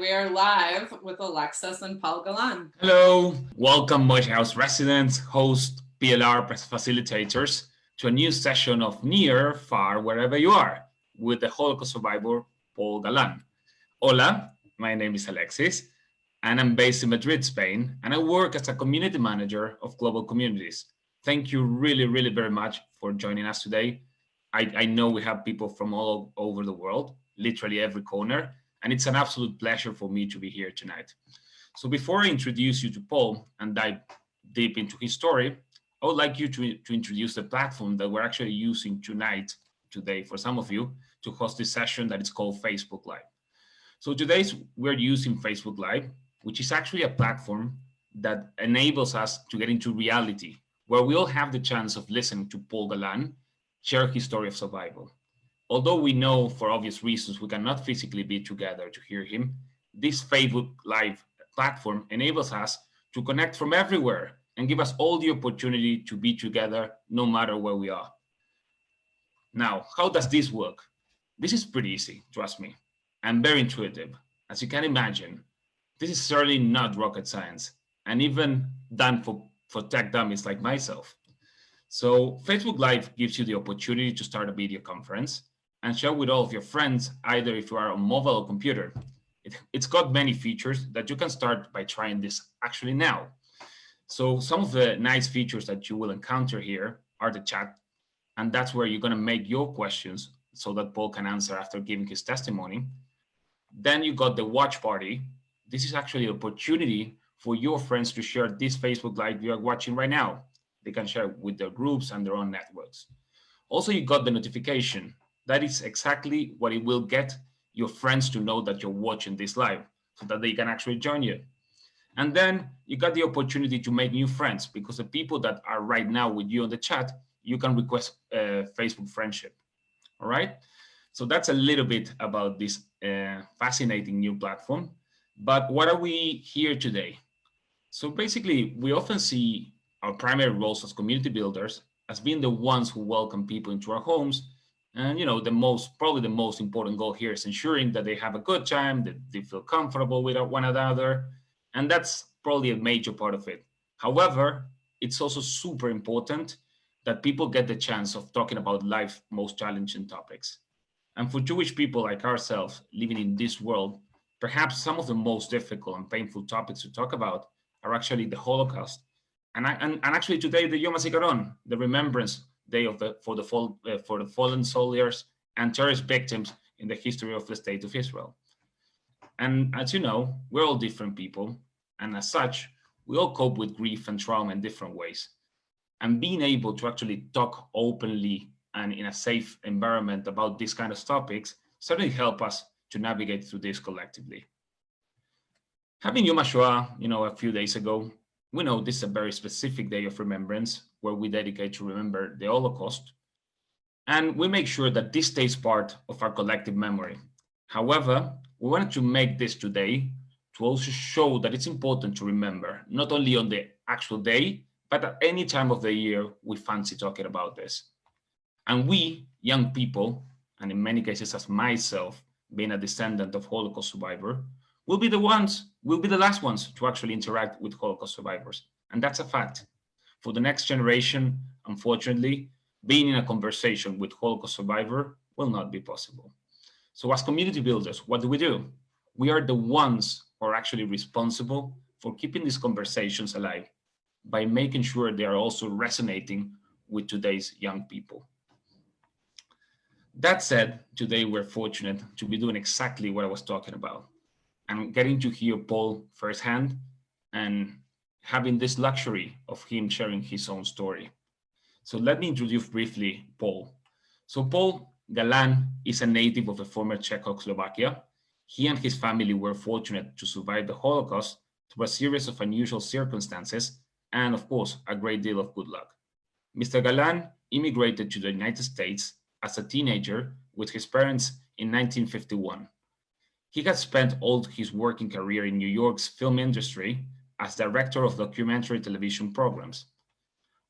we are live with Alexis and Paul Galan. Hello, welcome Moishe House residents, hosts, PLR facilitators to a new session of Near, Far, Wherever You Are with the Holocaust survivor, Paul Galan. Hola, my name is Alexis and I'm based in Madrid, Spain, and I work as a community manager of global communities. Thank you really very much for joining us today. I know we have people from all over the world, literally every corner, and it's an absolute pleasure for me to be here tonight. So before I introduce you to Paul and dive deep into his story, I would like you to introduce the platform that we're actually using today for some of you to host this session that is called Facebook Live. So today we're using Facebook Live, which is actually a platform that enables us to get into reality, where we all have the chance of listening to Paul Galan share his story of survival. Although we know for obvious reasons we cannot physically be together to hear him, this Facebook Live platform enables us to connect from everywhere and give us all the opportunity to be together no matter where we are. Now, how does this work? This is pretty easy, trust me, and very intuitive. As you can imagine, this is certainly not rocket science, and even done for tech dummies like myself. So Facebook Live gives you the opportunity to start a video conference and share with all of your friends, either if you are on mobile or computer. It's got many features that you can start by trying this actually now. So some of the nice features that you will encounter here are the chat, and that's where you're going to make your questions so that Paul can answer after giving his testimony. Then you got the watch party. This is actually an opportunity for your friends to share this Facebook Live you are watching right now. They can share with their groups and their own networks. Also, you got the notification. That is exactly what it will get your friends to know that you're watching this live so that they can actually join you. And then you got the opportunity to make new friends, because the people that are right now with you on the chat, you can request Facebook friendship. All right. So that's a little bit about this fascinating new platform. But what are we here today? So basically, we often see our primary roles as community builders as being the ones who welcome people into our homes. And probably the most important goal here is ensuring that they have a good time, that they feel comfortable with one another. And that's probably a major part of it. However, it's also super important that people get the chance of talking about life's most challenging topics. And for Jewish people like ourselves living in this world, perhaps some of the most difficult and painful topics to talk about are actually the Holocaust. And actually today, the Yom HaZikaron, the remembrance day for the fallen soldiers and terrorist victims in the history of the State of Israel. And as you know, we're all different people. And as such, we all cope with grief and trauma in different ways. And being able to actually talk openly and in a safe environment about these kind of topics certainly help us to navigate through this collectively. Having Yom HaShoah, a few days ago, we know this is a very specific day of remembrance where we dedicate to remember the Holocaust. And we make sure that this stays part of our collective memory. However, we wanted to make this today to also show that it's important to remember, not only on the actual day, but at any time of the year we fancy talking about this. And we, young people, and in many cases as myself, being a descendant of Holocaust survivor, we'll be the last ones to actually interact with Holocaust survivors. And that's a fact. For the next generation, unfortunately, being in a conversation with Holocaust survivor will not be possible. So as community builders, what do? We are the ones who are actually responsible for keeping these conversations alive by making sure they are also resonating with today's young people. That said, today we're fortunate to be doing exactly what I was talking about, and getting to hear Paul firsthand and having this luxury of him sharing his own story. So let me introduce briefly Paul. So Paul Galan is a native of the former Czechoslovakia. He and his family were fortunate to survive the Holocaust through a series of unusual circumstances and, of course, a great deal of good luck. Mr. Galan immigrated to the United States as a teenager with his parents in 1951. He had spent all his working career in New York's film industry as director of documentary television programs.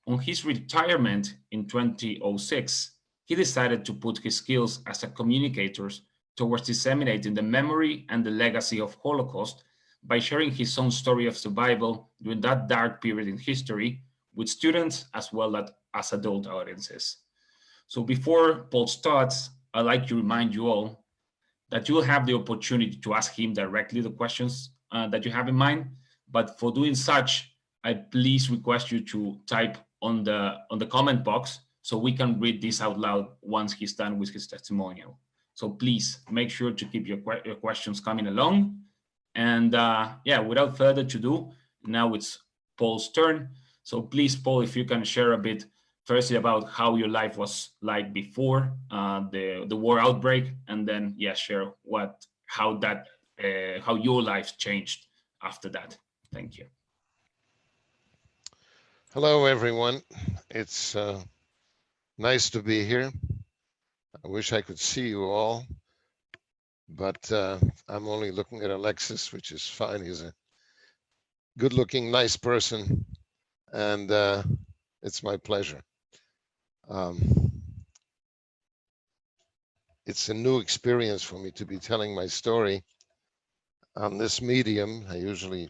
On his retirement in 2006, he decided to put his skills as a communicator towards disseminating the memory and the legacy of Holocaust by sharing his own story of survival during that dark period in history with students as well as adult audiences. So before Paul starts, I'd like to remind you all that you'll have the opportunity to ask him directly the questions that you have in mind. But for doing such, I please request you to type on the comment box so we can read this out loud once he's done with his testimonial. So please make sure to keep your questions coming along. And yeah, without further ado, now it's Paul's turn. So please, Paul, if you can share a bit firstly about how your life was like before the war outbreak, and then share how your life changed after that. Thank you. Hello, everyone. It's nice to be here. I wish I could see you all, but I'm only looking at Alexis, which is fine. He's a good-looking, nice person, and it's my pleasure. It's a new experience for me to be telling my story on this medium. I usually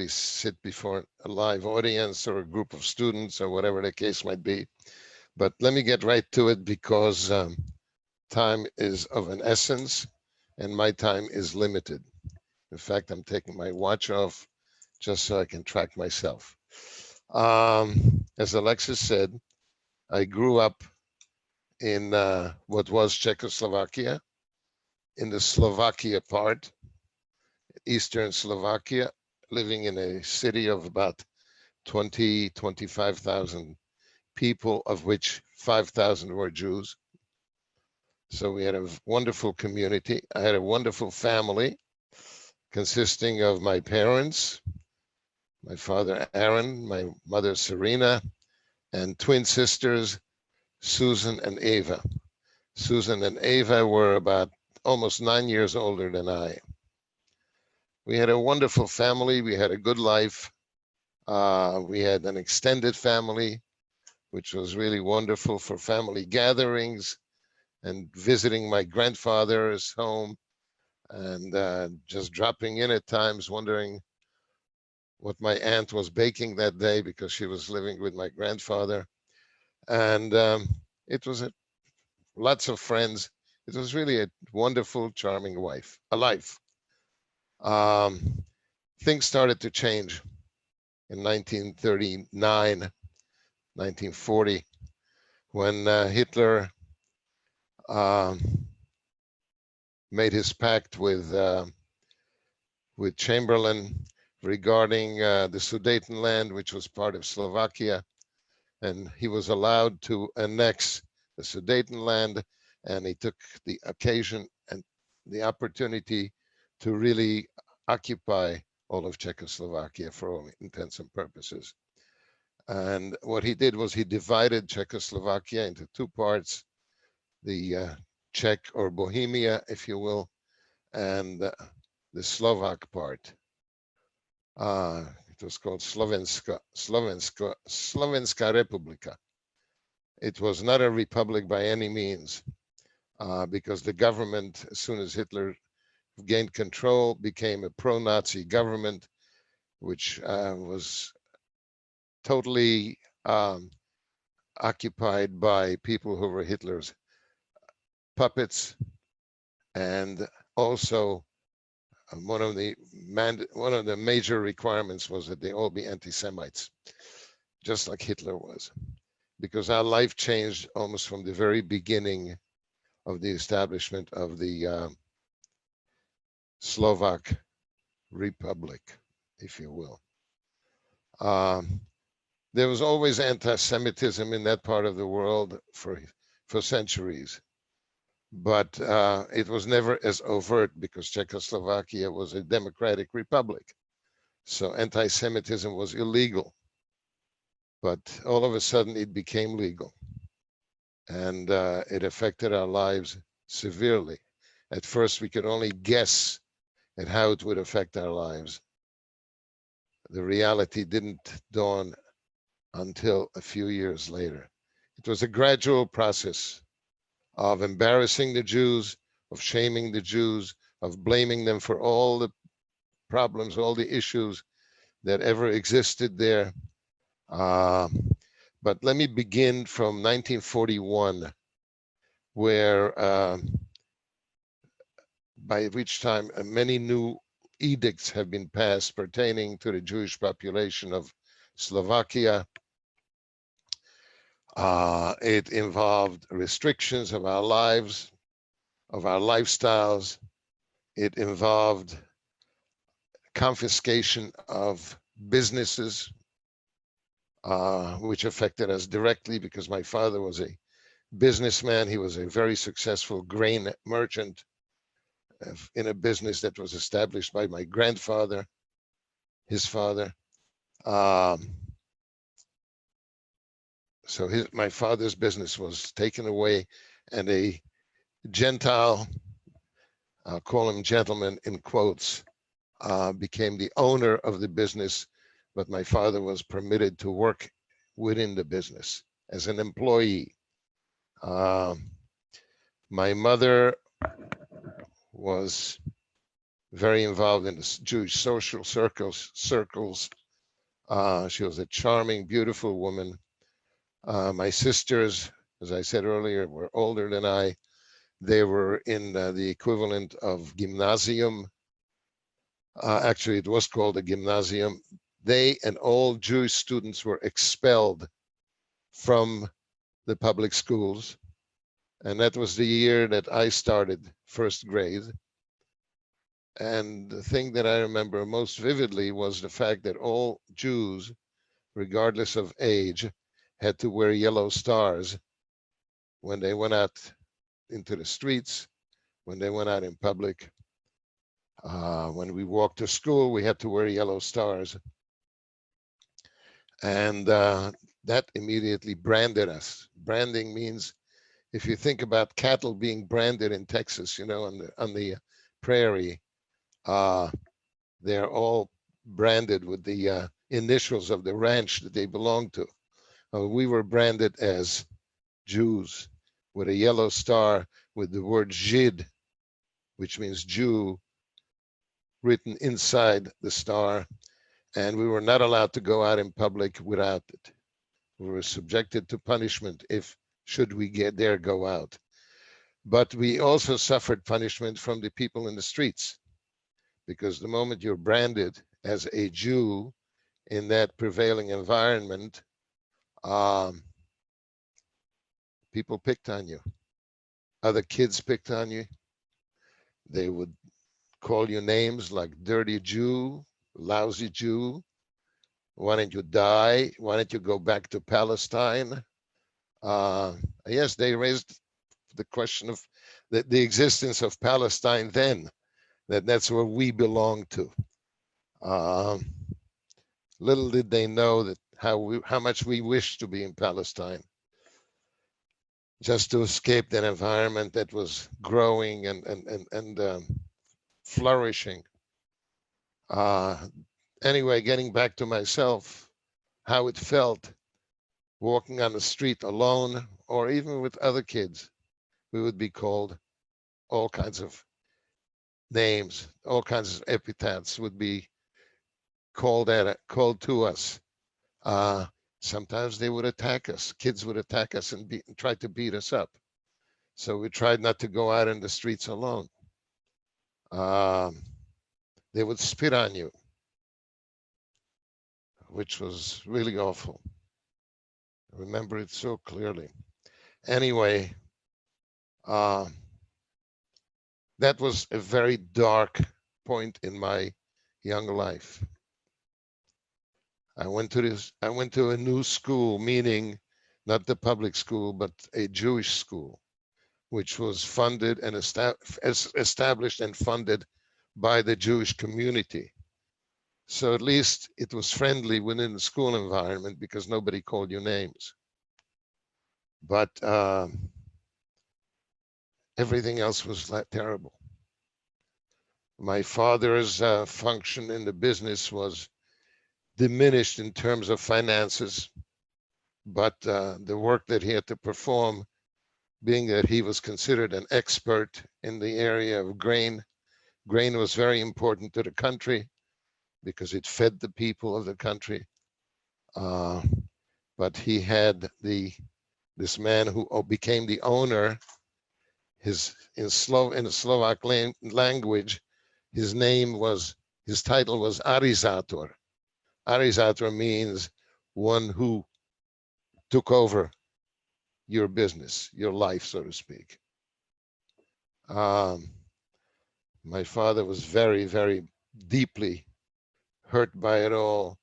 sit before a live audience or a group of students or whatever the case might be. But let me get right to it because time is of an essence and my time is limited. In fact, I'm taking my watch off just so I can track myself. As Alexis said, I grew up in what was Czechoslovakia, in the Slovakia part, Eastern Slovakia, living in a city of about 25,000 people, of which 5,000 were Jews. So we had a wonderful community. I had a wonderful family consisting of my parents, my father Aaron, my mother Serena, and twin sisters Susan and Eva. Susan and Eva were about almost 9 years older than I. We had a wonderful family. We had a good life. We had an extended family, which was really wonderful for family gatherings and visiting my grandfather's home and just dropping in at times, wondering what my aunt was baking that day because she was living with my grandfather. And it was lots of friends. It was really a wonderful, charming life. Things started to change in 1939, 1940, when Hitler made his pact with Chamberlain regarding the Sudetenland, which was part of Slovakia, and he was allowed to annex the Sudetenland, and he took the occasion and the opportunity to really occupy all of Czechoslovakia for all intents and purposes. And what he did was he divided Czechoslovakia into two parts, the Czech or Bohemia, if you will, and the Slovak part. It was called Slovenska Republika. It was not a republic by any means, because the government, as soon as Hitler gained control, became a pro-Nazi government, which was totally occupied by people who were Hitler's puppets, and also one of the major requirements was that they all be anti-Semites, just like Hitler was, because our life changed almost from the very beginning of the establishment of the Slovak Republic, if you will. There was always anti-Semitism in that part of the world for centuries, but it was never as overt because Czechoslovakia was a democratic republic. So anti-Semitism was illegal, but all of a sudden it became legal, and it affected our lives severely. At first, we could only guess at how it would affect our lives. The reality didn't dawn until a few years later. It was a gradual process. of embarrassing the Jews, of shaming the Jews, of blaming them for all the problems, all the issues that ever existed there. But let me begin from 1941, where by which time many new edicts have been passed pertaining to the Jewish population of Slovakia. It involved restrictions of our lives, of our lifestyles. It involved confiscation of businesses, which affected us directly because my father was a businessman. He was a very successful grain merchant in a business that was established by my grandfather, his father. So my father's business was taken away, and a Gentile, I'll call him gentleman in quotes, became the owner of the business, but my father was permitted to work within the business as an employee. My mother was very involved in the Jewish social circles. She was a charming, beautiful woman. My sisters, as I said earlier, were older than I. They were in the equivalent of gymnasium. Actually, it was called a gymnasium. They and all Jewish students were expelled from the public schools. And that was the year that I started first grade. And the thing that I remember most vividly was the fact that all Jews, regardless of age, had to wear yellow stars when they went out into the streets, when they went out in public. When we walked to school, we had to wear yellow stars. And that immediately branded us. Branding means, if you think about cattle being branded in Texas, you know, on the prairie, they're all branded with the initials of the ranch that they belong to. We were branded as Jews with a yellow star with the word Žid, which means Jew, written inside the star. And we were not allowed to go out in public without it. We were subjected to punishment should we dare go out. But we also suffered punishment from the people in the streets, because the moment you're branded as a Jew in that prevailing environment, people picked on you. Other kids picked on you. They would call you names like dirty Jew, lousy Jew. Why don't you die? Why don't you go back to Palestine? Yes, they raised the question of the existence of Palestine then, that's where we belong to. Little did they know that how much we wished to be in Palestine, just to escape that environment that was growing and flourishing. Anyway, getting back to myself, how it felt walking on the street alone, or even with other kids. We would be called all kinds of names, all kinds of epithets would be called to us. Sometimes they would attack us. Kids would attack us and try to beat us up. So we tried not to go out in the streets alone. They would spit on you, which was really awful. I remember it so clearly. Anyway, that was a very dark point in my young life. I went to a new school, meaning not the public school, but a Jewish school, which was funded and established and funded by the Jewish community. So at least it was friendly within the school environment because nobody called you names. But everything else was terrible. My father's function in the business was diminished in terms of finances, but the work that he had to perform being that he was considered an expert in the area of grain. Grain was very important to the country because it fed the people of the country. But he had this man who became the owner. In the Slovak language, his title was Arizator. Arizator means one who took over your business, your life, so to speak. My father was very, very deeply hurt by it all.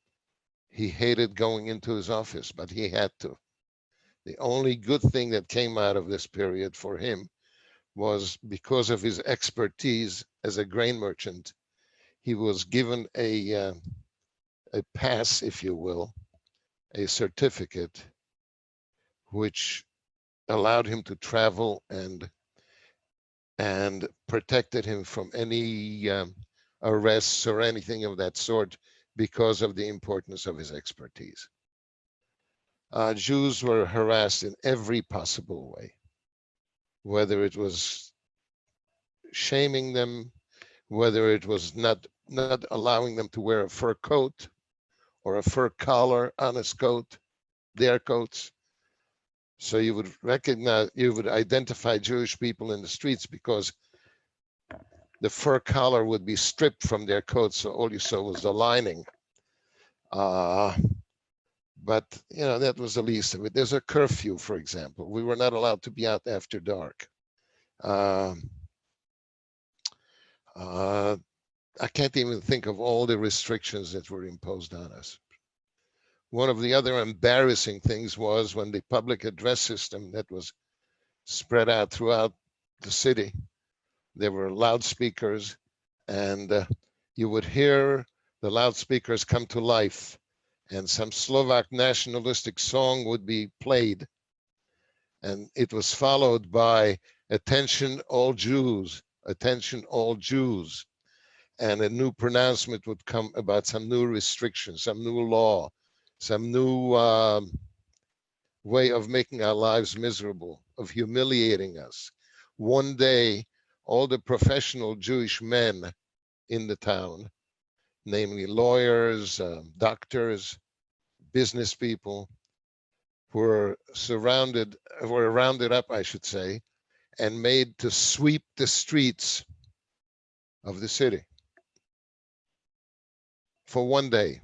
He hated going into his office, but he had to. The only good thing that came out of this period for him was because of his expertise as a grain merchant. He was given a pass, if you will, a certificate, which allowed him to travel and protected him from any arrests or anything of that sort because of the importance of his expertise. Jews were harassed in every possible way, whether it was shaming them, whether it was not allowing them to wear a fur coat or a fur collar on his coat, their coats. So you would identify Jewish people in the streets because the fur collar would be stripped from their coats, so all you saw was the lining. But that was the least of it. There's a curfew, for example. We were not allowed to be out after dark. I can't even think of all the restrictions that were imposed on us. One of the other embarrassing things was when the public address system that was spread out throughout the city, there were loudspeakers, and you would hear the loudspeakers come to life, and some Slovak nationalistic song would be played, and it was followed by "Attention all Jews, attention all Jews," and a new pronouncement would come about some new restriction, some new law, some new way of making our lives miserable, of humiliating us. One day, all the professional Jewish men in the town, namely lawyers, doctors, business people, were rounded up, I should say, and made to sweep the streets of the city for one day.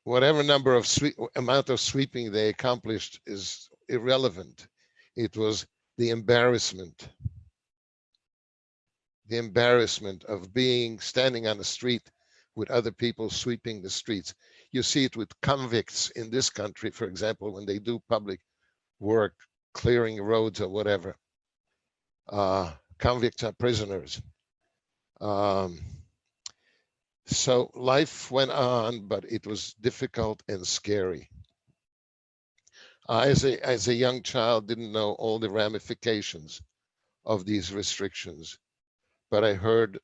Whatever amount of sweeping they accomplished is irrelevant. It was the embarrassment of standing on the street with other people sweeping the streets. You see it with convicts in this country, for example, when they do public work, clearing roads or whatever. Convicts are prisoners. So life went on, but it was difficult and scary. As a young child, didn't know all the ramifications of these restrictions, but I heard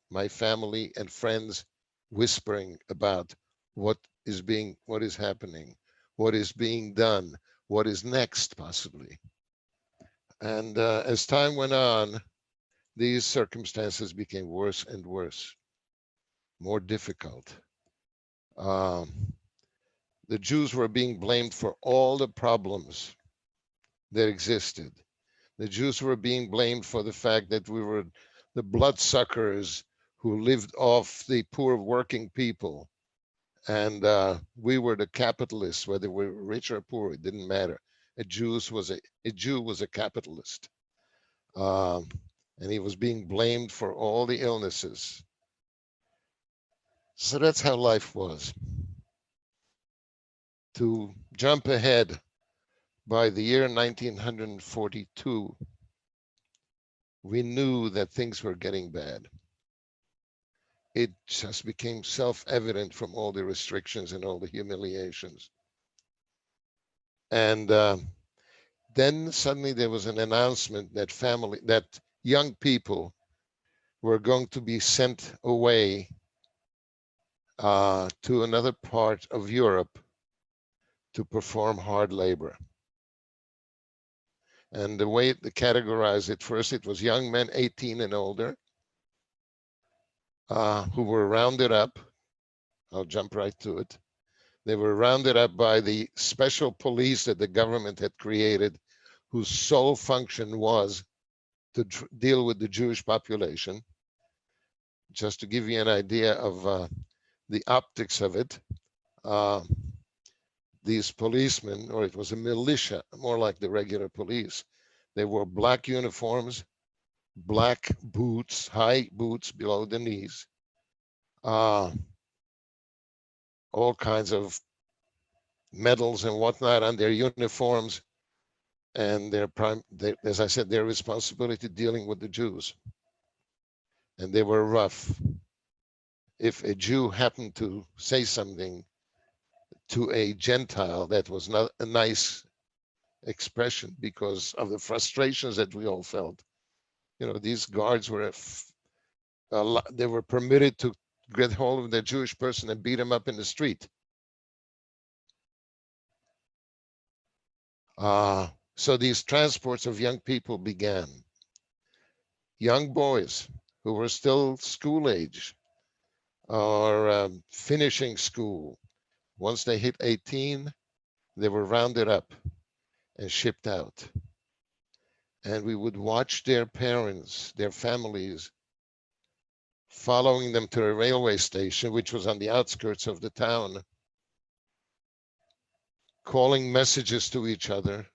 my family and friends whispering about what is happening, what is being done, what is next possibly. And as time went on, these circumstances became worse and worse, more difficult. The Jews were being blamed for all the problems that existed. The Jews were being blamed for the fact that we were the bloodsuckers who lived off the poor working people. And we were the capitalists, whether we were rich or poor, it didn't matter. A Jew was a capitalist. And he was being blamed for all the illnesses. So that's how life was. To jump ahead, by the year 1942, we knew that things were getting bad. It just became self-evident from all the restrictions and all the humiliations. And then suddenly there was an announcement that young people were going to be sent away to another part of Europe to perform hard labor. And the way they categorized it, first it was young men 18 and older who were rounded up. I'll jump right to it. They were rounded up by the special police that the government had created, whose sole function was to deal with the Jewish population. Just to give you an idea of the optics of it, these policemen, or it was a militia, more like the regular police, they wore black uniforms, black boots, high boots below the knees, all kinds of medals and whatnot on their uniforms, and as I said, their responsibility dealing with the Jews. And they were rough. If a Jew happened to say something to a Gentile, that was not a nice expression because of the frustrations that we all felt. You know, these guards were they were permitted to get hold of the Jewish person and beat him up in the street. So these transports of young people began. Young boys who were still school age or finishing school. Once they hit 18, they were rounded up and shipped out. And we would watch their parents, their families, following them to a railway station, which was on the outskirts of the town, calling messages to each other,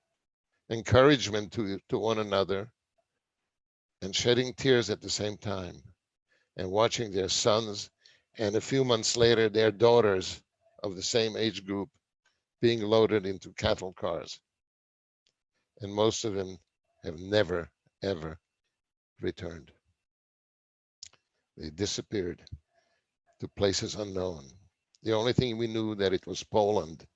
encouragement to one another, and shedding tears at the same time, and watching their sons, and a few months later, their daughters of the same age group being loaded into cattle cars. And most of them have never, ever returned. They disappeared to places unknown. The only thing we knew that it was Poland.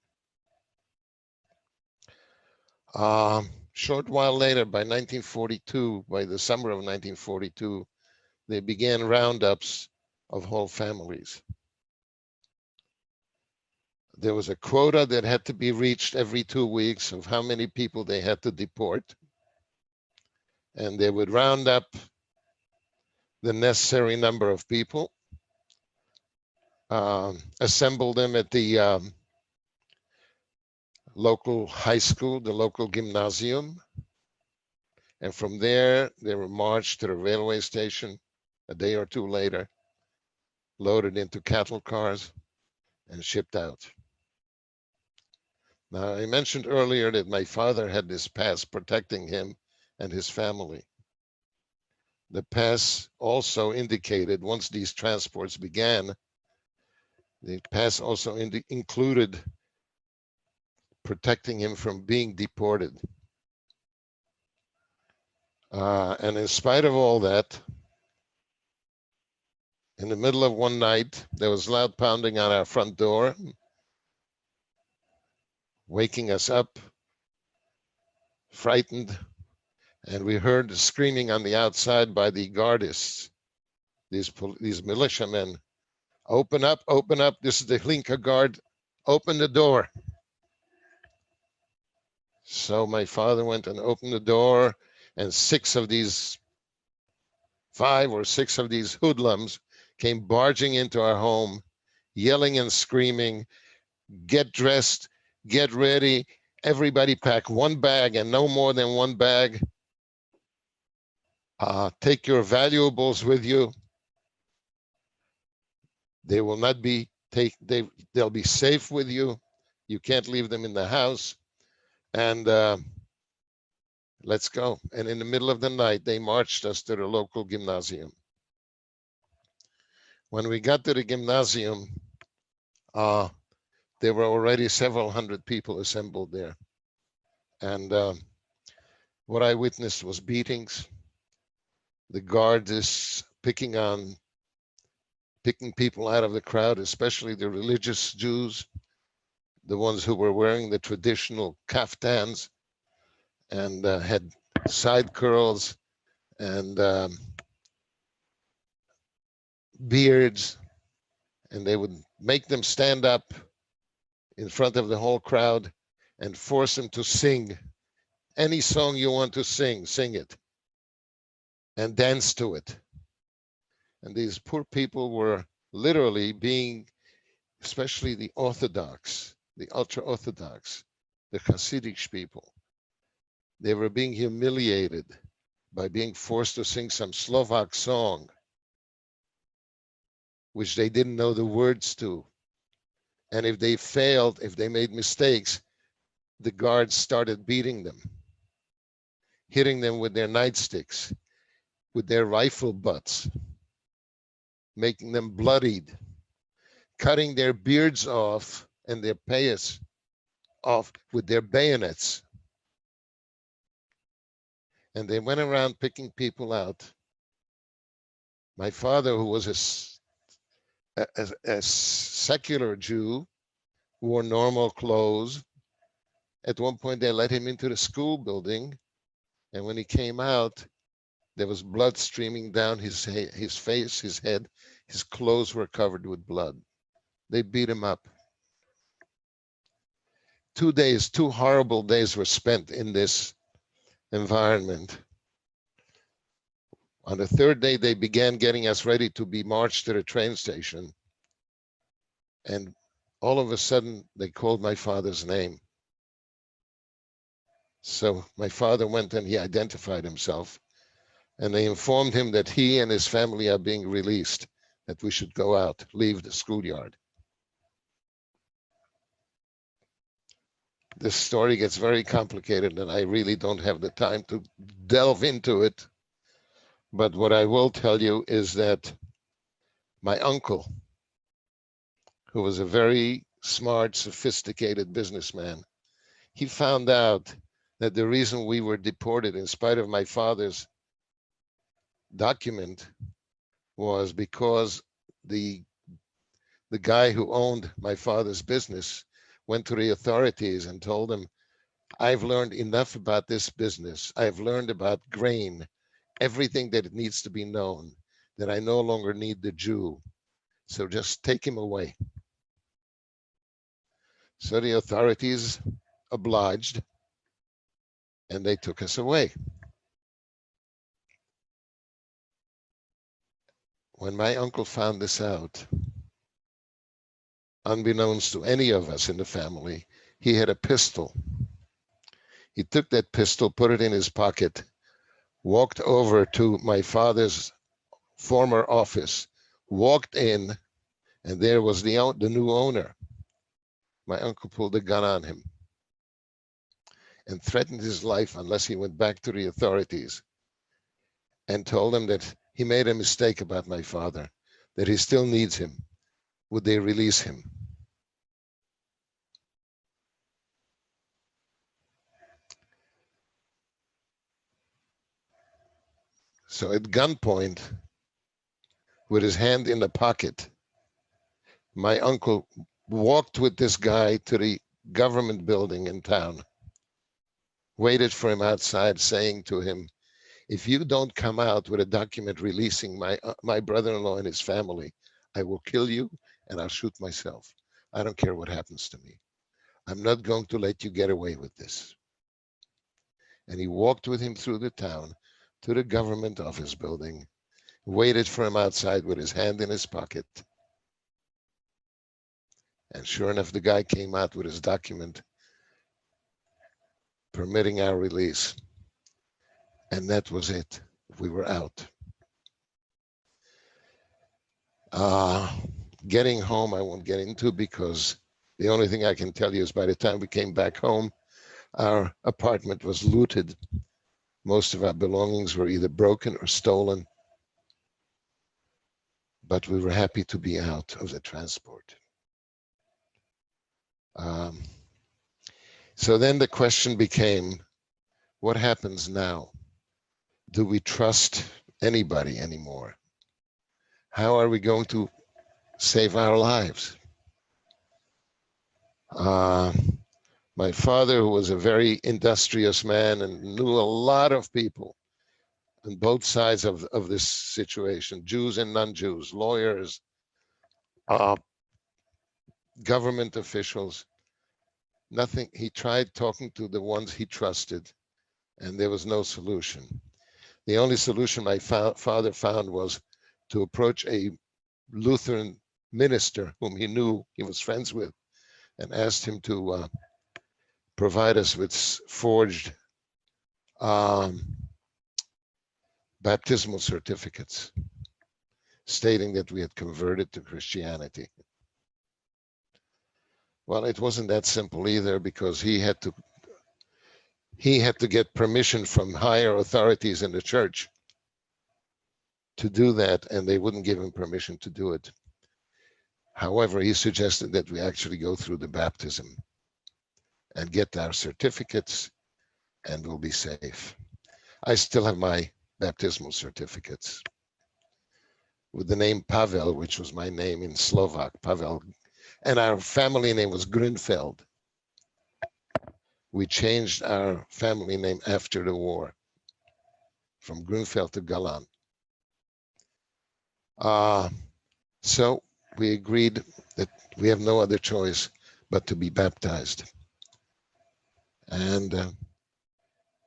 Short while later, by 1942, by the summer of 1942, they began roundups of whole families. There was a quota that had to be reached every 2 weeks of how many people they had to deport. And they would round up the necessary number of people, assemble them at the local high school, the local gymnasium. And from there, they were marched to the railway station a day or two later, loaded into cattle cars and shipped out. Now, I mentioned earlier that my father had this pass protecting him and his family. The pass also indicated, once these transports began, the pass also included protecting him from being deported. And in spite of all that, in the middle of one night, there was loud pounding on our front door, waking us up, frightened, and we heard screaming on the outside by the guardists, these militiamen. Open up, this is the Hlinka guard, open the door. So my father went and opened the door, and 5 or 6 of these hoodlums came barging into our home, yelling and screaming, get dressed, get ready, everybody pack one bag and no more than one bag. Take your valuables with you. They will not be they'll be safe with you. You can't leave them in the house. And let's go. And in the middle of the night, they marched us to the local gymnasium. When we got to the gymnasium, there were already several hundred people assembled there. And what I witnessed was beatings. The guard is picking people out of the crowd, especially the religious Jews, the ones who were wearing the traditional kaftans and had side curls and beards, and they would make them stand up in front of the whole crowd and force them to sing Any song you want to sing, sing it and dance to it. And these poor people were literally being, especially the Orthodox, the ultra-Orthodox, the Hasidic people, they were being humiliated by being forced to sing some Slovak song, which they didn't know the words to. And if they failed, if they made mistakes, the guards started beating them, hitting them with their nightsticks, with their rifle butts, making them bloodied, cutting their beards off and their payas off with their bayonets. And they went around picking people out. My father, who was a secular Jew, wore normal clothes. At one point, they let him into the school building. And when he came out, there was blood streaming down his face, his head. His clothes were covered with blood. They beat him up. 2 days, 2 horrible days were spent in this environment. On the 3rd day, they began getting us ready to be marched to the train station. And all of a sudden, they called my father's name. So my father went and he identified himself. And they informed him that he and his family are being released, that we should go out, leave the schoolyard. This story gets very complicated, and I really don't have the time to delve into it. But what I will tell you is that my uncle, who was a very smart, sophisticated businessman, he found out that the reason we were deported, in spite of my father's document, was because the guy who owned my father's business went to the authorities and told them, I've learned enough about this business. I've learned about grain, everything that it needs to be known, that I no longer need the Jew. So just take him away. So the authorities obliged, and they took us away. When my uncle found this out, unbeknownst to any of us in the family, he had a pistol. He took that pistol, put it in his pocket, walked over to my father's former office, walked in, and there was the new owner. My uncle pulled a gun on him and threatened his life unless he went back to the authorities and told them that he made a mistake about my father, that he still needs him. Would they release him? So at gunpoint, with his hand in the pocket, my uncle walked with this guy to the government building in town, waited for him outside, saying to him, if you don't come out with a document releasing my brother-in-law and his family, I will kill you and I'll shoot myself. I don't care what happens to me. I'm not going to let you get away with this. And he walked with him through the town to the government office building, waited for him outside with his hand in his pocket. And sure enough, the guy came out with his document permitting our release. And that was it. We were out. Getting home, I won't get into, because the only thing I can tell you is by the time we came back home, our apartment was looted. Most of our belongings were either broken or stolen. But we were happy to be out of the transport. So then the question became, what happens now? Do we trust anybody anymore? How are we going to save our lives? My father, who was a very industrious man and knew a lot of people on both sides of this situation, Jews and non-Jews, lawyers, government officials, nothing. He tried talking to the ones he trusted, and there was no solution. The only solution my father found was to approach a Lutheran minister whom he knew, he was friends with, and asked him to provide us with forged baptismal certificates stating that we had converted to Christianity. Well, it wasn't that simple either, because he had to get permission from higher authorities in the church to do that, and they wouldn't give him permission to do it. However, he suggested that we actually go through the baptism and get our certificates, and we'll be safe. I still have my baptismal certificates with the name Pavel, which was my name in Slovak, Pavel, and our family name was Grünfeld. We changed our family name after the war from Grünfeld to Galan. So we agreed that we have no other choice but to be baptized. And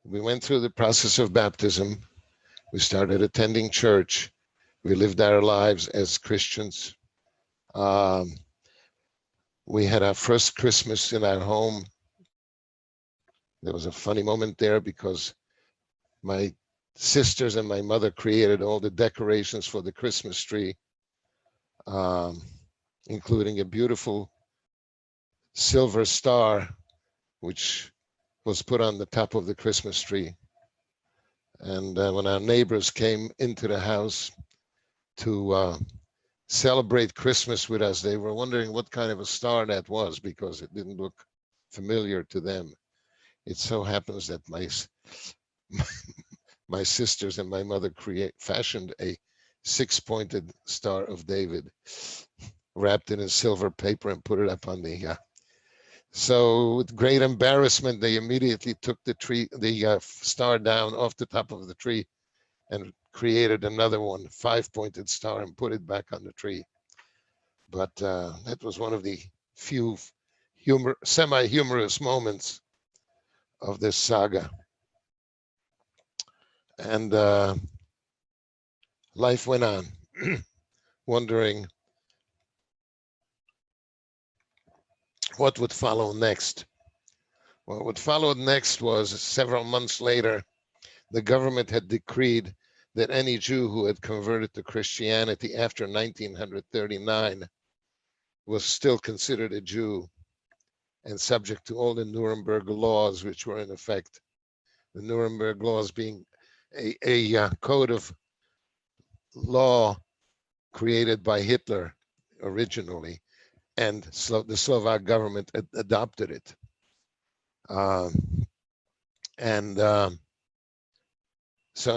we went through the process of baptism. We started attending church. We lived our lives as Christians. We had our first Christmas in our home. There was a funny moment there because my sisters and my mother created all the decorations for the Christmas tree, including a beautiful silver star, which was put on the top of the Christmas tree. And when our neighbors came into the house to celebrate Christmas with us, they were wondering what kind of a star that was, because it didn't look familiar to them. It so happens that my sisters and my mother fashioned a 6-pointed Star of David, wrapped it in silver paper and put it up on the so with great embarrassment, they immediately took the star down off the top of the tree and created another one, 5-pointed star, and put it back on the tree. But that was one of the few semi-humorous moments of this saga. And life went on, wondering what would follow next. What would follow next was, several months later, the government had decreed that any Jew who had converted to Christianity after 1939 was still considered a Jew and subject to all the Nuremberg laws which were in effect. The Nuremberg laws being a code of law created by Hitler originally, and the Slovak government adopted it. So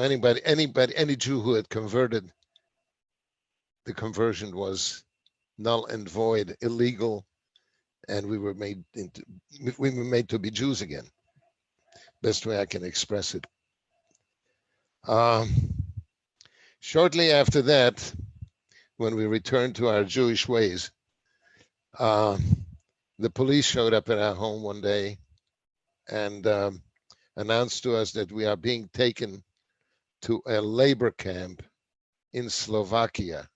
any Jew who had converted, the conversion was null and void, illegal, and we were made to be Jews again. Best way I can express it. Shortly after that, when we returned to our Jewish ways, the police showed up at our home one day and announced to us that we are being taken to a labor camp in Slovakia.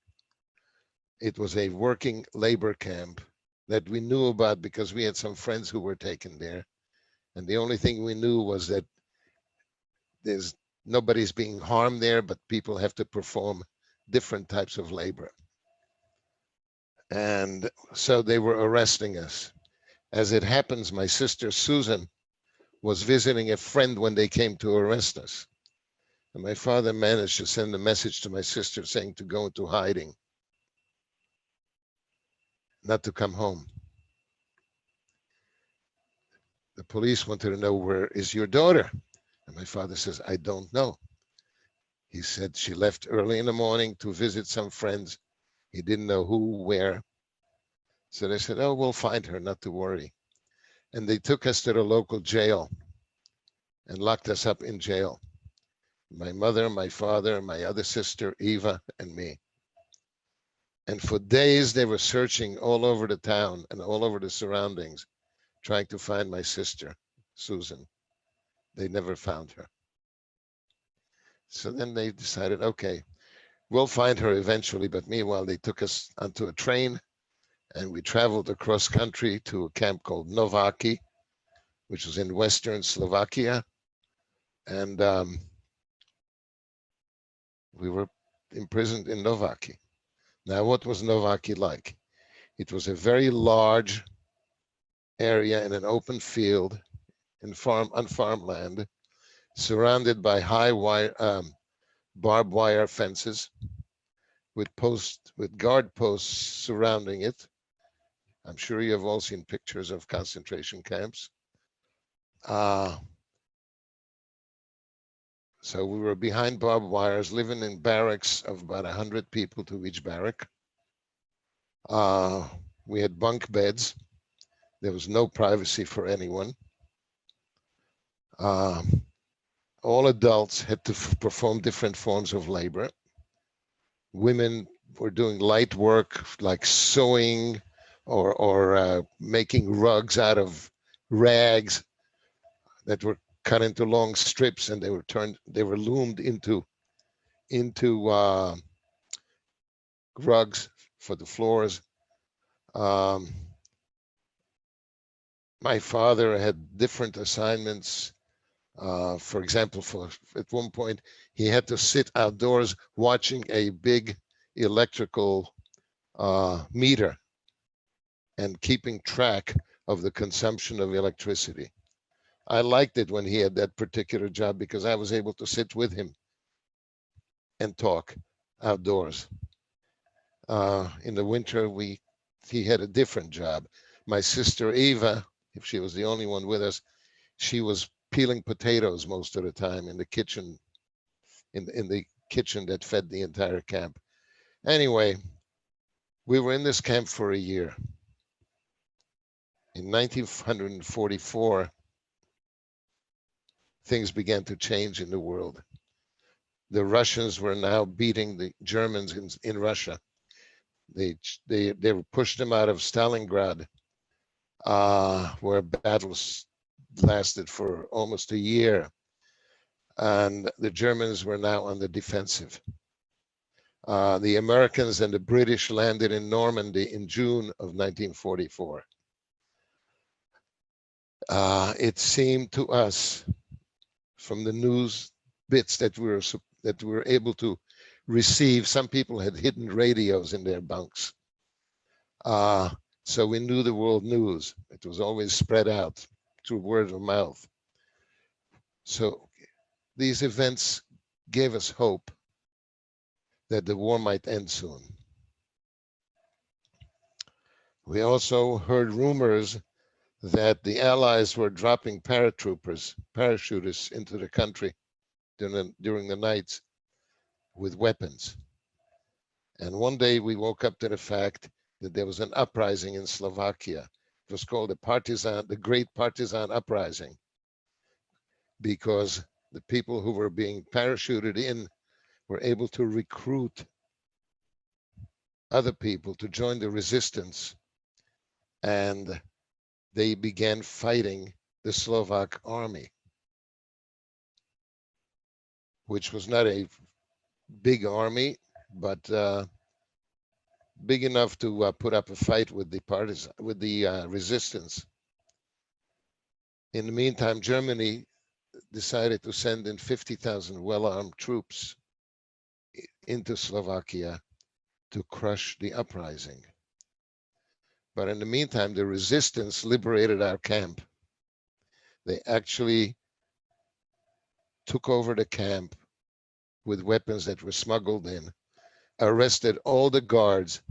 It was a working labor camp that we knew about because we had some friends who were taken there. And the only thing we knew was that nobody's being harmed there, but people have to perform different types of labor. And so they were arresting us. As it happens, my sister Susan was visiting a friend when they came to arrest us. And my father managed to send a message to my sister saying to go into hiding, not to come home. The police wanted to know, where is your daughter? And my father says, I don't know. He said she left early in the morning to visit some friends. He didn't know who, where. So they said, oh, we'll find her, not to worry. And they took us to the local jail and locked us up in jail. My mother, my father, my other sister, Eva, and me. And for days, they were searching all over the town and all over the surroundings, trying to find my sister, Susan. They never found her. So then they decided, okay, we'll find her eventually. But meanwhile, they took us onto a train and we traveled across country to a camp called Novaki, which was in Western Slovakia. And we were imprisoned in Novaki. Now, what was Novaki like? It was a very large area in an open field on farmland, surrounded by high wire, barbed wire fences with guard posts surrounding it. I'm sure you have all seen pictures of concentration camps. So we were behind barbed wires, living in barracks of about 100 people to each barrack. We had bunk beds. There was no privacy for anyone. All adults had to perform different forms of labor. Women were doing light work like sewing or making rugs out of rags that were cut into long strips, and they were loomed into rugs for the floors. My father had different assignments. For example, at one point, he had to sit outdoors watching a big electrical meter and keeping track of the consumption of electricity. I liked it when he had that particular job because I was able to sit with him and talk outdoors. In the winter, he had a different job. My sister Eva, if she was the only one with us, she was peeling potatoes most of the time in the kitchen, in the kitchen that fed the entire camp. Anyway, we were in this camp for a year. In 1944, things began to change in the world. The Russians were now beating the Germans in Russia. They pushed them out of Stalingrad, where battles lasted for almost a year. And the Germans were now on the defensive. The Americans and the British landed in Normandy in June of 1944. It seemed to us, from the news bits that we were able to receive, some people had hidden radios in their bunks. So we knew the world news. It was always spread out through word of mouth. So these events gave us hope that the war might end soon. We also heard rumors that the Allies were dropping parachutists into the country during the nights with weapons. And one day we woke up to the fact that there was an uprising in Slovakia. It was called the Great Partisan Uprising, because the people who were being parachuted in were able to recruit other people to join the resistance, and they began fighting the Slovak army, which was not a big army, but big enough to put up a fight with the resistance. In the meantime, Germany decided to send in 50,000 well-armed troops into Slovakia to crush the uprising. But in the meantime, the resistance liberated our camp. They actually took over the camp with weapons that were smuggled in, arrested all the guards,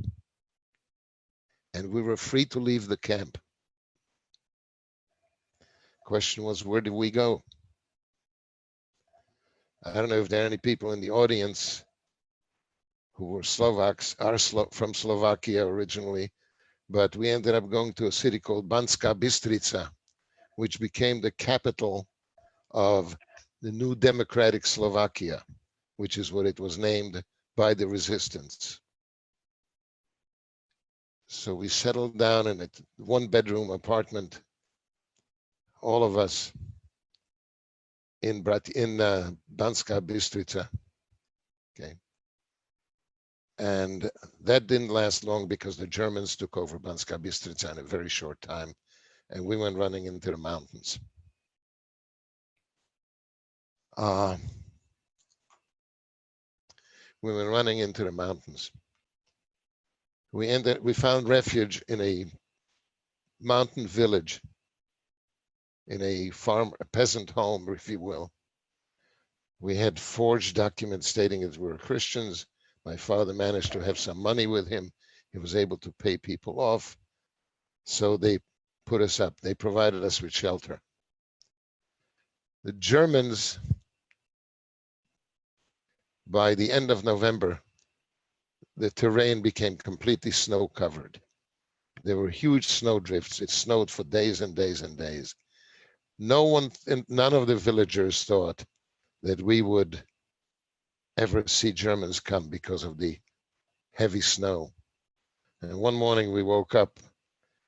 and we were free to leave the camp. Question was, where did we go? I don't know if there are any people in the audience who were Slovaks, from Slovakia originally, but we ended up going to a city called Banská Bystrica, which became the capital of the new democratic Slovakia, which is what it was named by the resistance. So we settled down in a one-bedroom apartment, all of us, in Banska Bystrica. Okay. And that didn't last long because the Germans took over Banska Bystrica in a very short time, and we went running into the mountains. We were running into the mountains. We found refuge in a mountain village, in a peasant home, if you will. We had forged documents stating that we were Christians. My father managed to have some money with him. He was able to pay people off. So they put us up. They provided us with shelter. The Germans, by the end of November, the terrain became completely snow covered. There were huge snow drifts. It snowed for days and days and days. None of the villagers thought that we would ever see Germans come because of the heavy snow. And one morning we woke up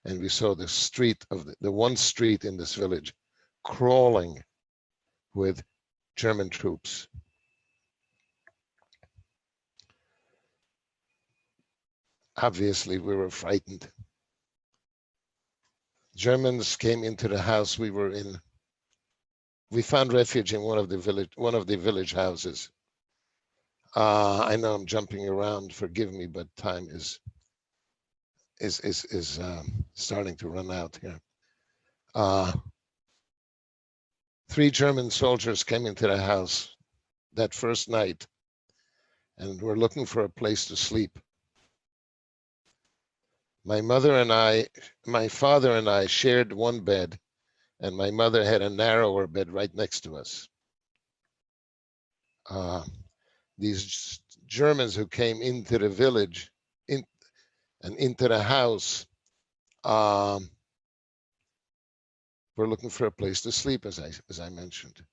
and we saw the street of the one street in this village crawling with German troops. Obviously, we were frightened. Germans came into the house we were in. We found refuge in one of the village houses. I know I'm jumping around. Forgive me, but time is starting to run out here. 3 German soldiers came into the house that first night and were looking for a place to sleep. My father and I shared one bed, and my mother had a narrower bed right next to us. These Germans who came into the village and into the house were looking for a place to sleep, as I mentioned.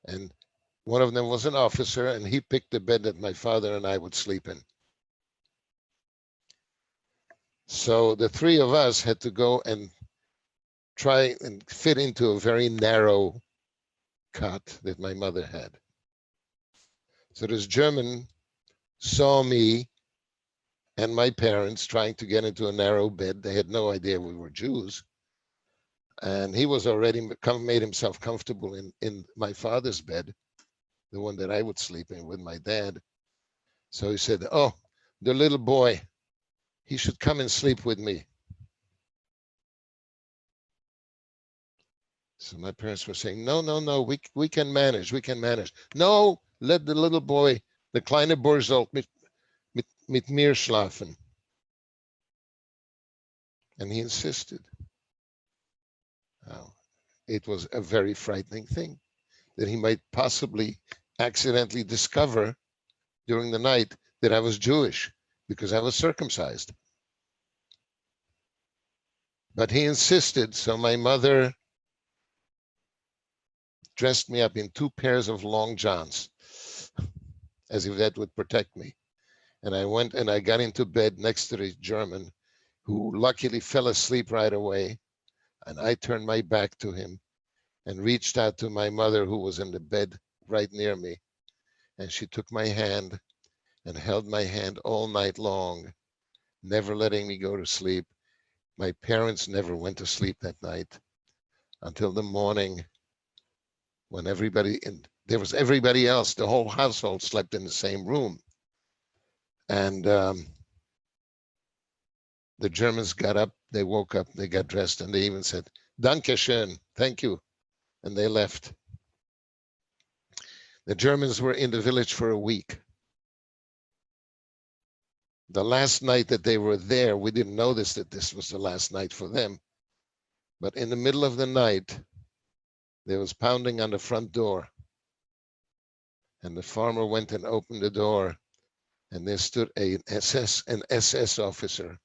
And one of them was an officer, and he picked the bed that my father and I would sleep in. So the 3 of us had to go and try and fit into a very narrow cot that my mother had. So this German saw me and my parents trying to get into a narrow bed. They had no idea we were Jews. And he was already made himself comfortable in my father's bed, the one that I would sleep in with my dad. So he said, "Oh, the little boy, he should come and sleep with me." So my parents were saying, "No, we can manage, we can manage." "No, let the little boy, the kleine Boer soll mit mir schlafen." And he insisted. Now, it was a very frightening thing that he might possibly accidentally discover during the night that I was Jewish because I was circumcised. But he insisted, so my mother dressed me up in 2 pairs of long johns, as if that would protect me. And I went and I got into bed next to the German, who luckily fell asleep right away. And I turned my back to him and reached out to my mother, who was in the bed right near me. And she took my hand and held my hand all night long, never letting me go to sleep. My parents never went to sleep that night until the morning, when there was everybody else, the whole household slept in the same room. And the Germans got up, they woke up, they got dressed, and they even said, "Danke schön," thank you, and they left. The Germans were in the village for a week. The last night that they were there, we didn't notice that this was the last night for them. But in the middle of the night, there was pounding on the front door. And the farmer went and opened the door, and there stood an SS officer,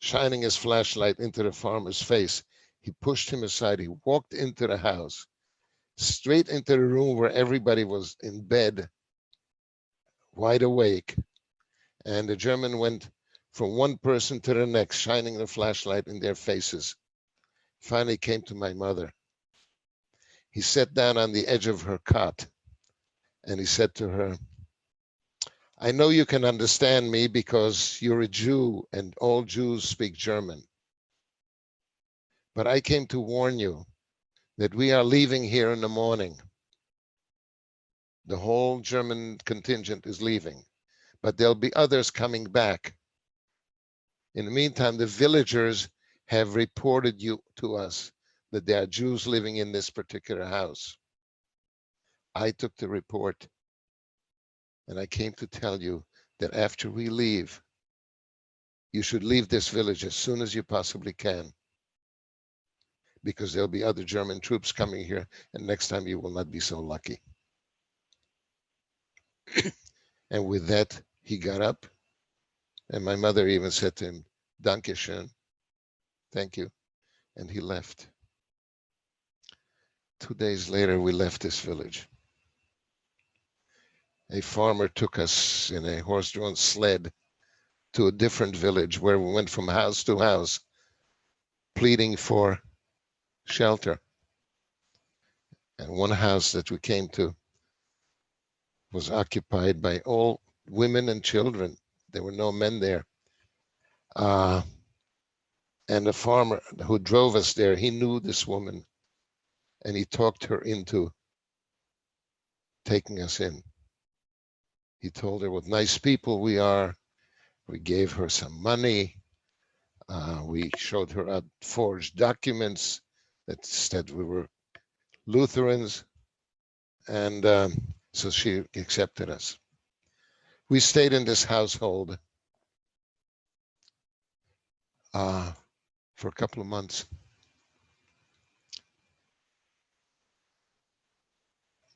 shining his flashlight into the farmer's face. He pushed him aside. He walked into the house, straight into the room where everybody was in bed, wide awake. And the German went from one person to the next, shining the flashlight in their faces. Finally came to my mother. He sat down on the edge of her cot and he said to her, I know you can understand me because you're a Jew and all Jews speak German. But I came to warn you that we are leaving here in the morning. The whole German contingent is leaving, but there'll be others coming back. In the meantime, the villagers have reported you to us that there are Jews living in this particular house. I took the report and I came to tell you that after we leave, you should leave this village as soon as you possibly can, because there'll be other German troops coming here, and next time you will not be so lucky. And with that, he got up, and my mother even said to him, Danke schön, thank you, and he left. 2 days later, we left this village. A farmer took us in a horse-drawn sled to a different village where we went from house to house, pleading for shelter. And one house that we came to was occupied by all women and children. There were no men there. And the farmer who drove us there, he knew this woman and he talked her into taking us in. He told her what nice people we are. We gave her some money. We showed her our forged documents that said we were Lutherans. And so she accepted us. We stayed in this household for a couple of months.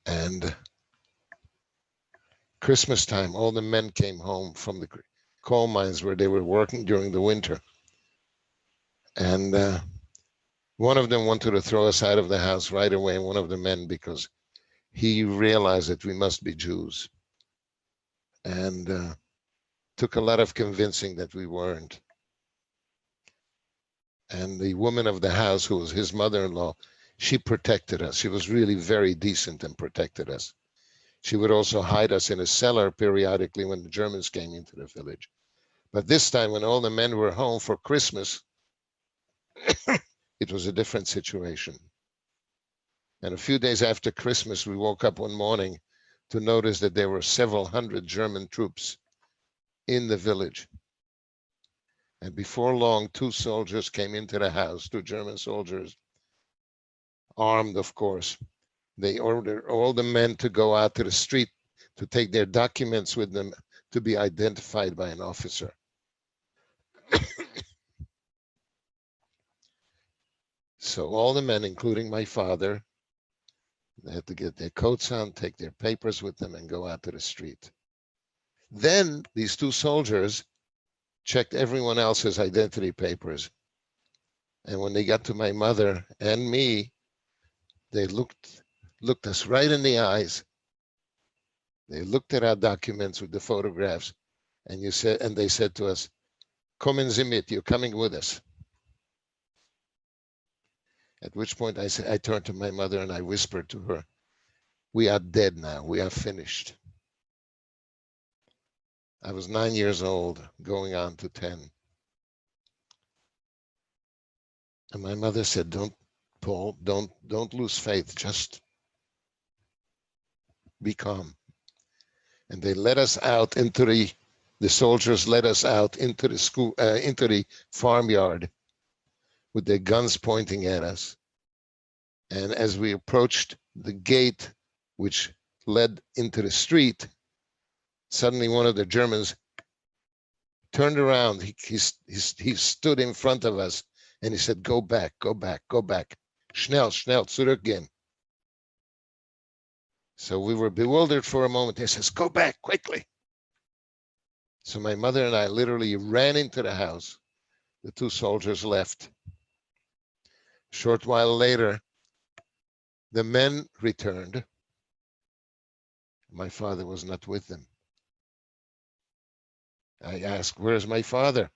And Christmas time, all the men came home from the coal mines where they were working during the winter. And one of them wanted to throw us out of the house right away, one of the men, because he realized that we must be Jews. And took a lot of convincing that we weren't. And the woman of the house, who was his mother-in-law, she protected us. She was really very decent and protected us. She would also hide us in a cellar periodically when the Germans came into the village. But this time, when all the men were home for Christmas, it was a different situation. And a few days after Christmas, we woke up one morning to notice that there were several hundred German troops in the village. And before long, 2 soldiers came into the house, 2 German soldiers, armed, of course. They ordered all the men to go out to the street to take their documents with them to be identified by an officer. So all the men, including my father, they had to get their coats on, take their papers with them, and go out to the street. Then these 2 soldiers checked everyone else's identity papers. And when they got to my mother and me, they looked us right in the eyes. They looked at our documents with the photographs, and they said to us, "Kommen Sie mit, you're coming with us." At which point I turned to my mother and I whispered to her, "We are dead now, we are finished." I was 9 years old, going on to 10. And my mother said, Paul, don't lose faith, just be calm. And they let us out into the soldiers led us out into the school, into the farmyard with their guns pointing at us. And as we approached the gate, which led into the street, suddenly one of the Germans turned around. He stood in front of us and he said, "Go back, go back, go back. Schnell, schnell, zurückgehen." So we were bewildered for a moment. He says, "Go back quickly." So my mother and I literally ran into the house. The 2 soldiers left. A short while later, the men returned. My father was not with them. I asked, "Where's my father?"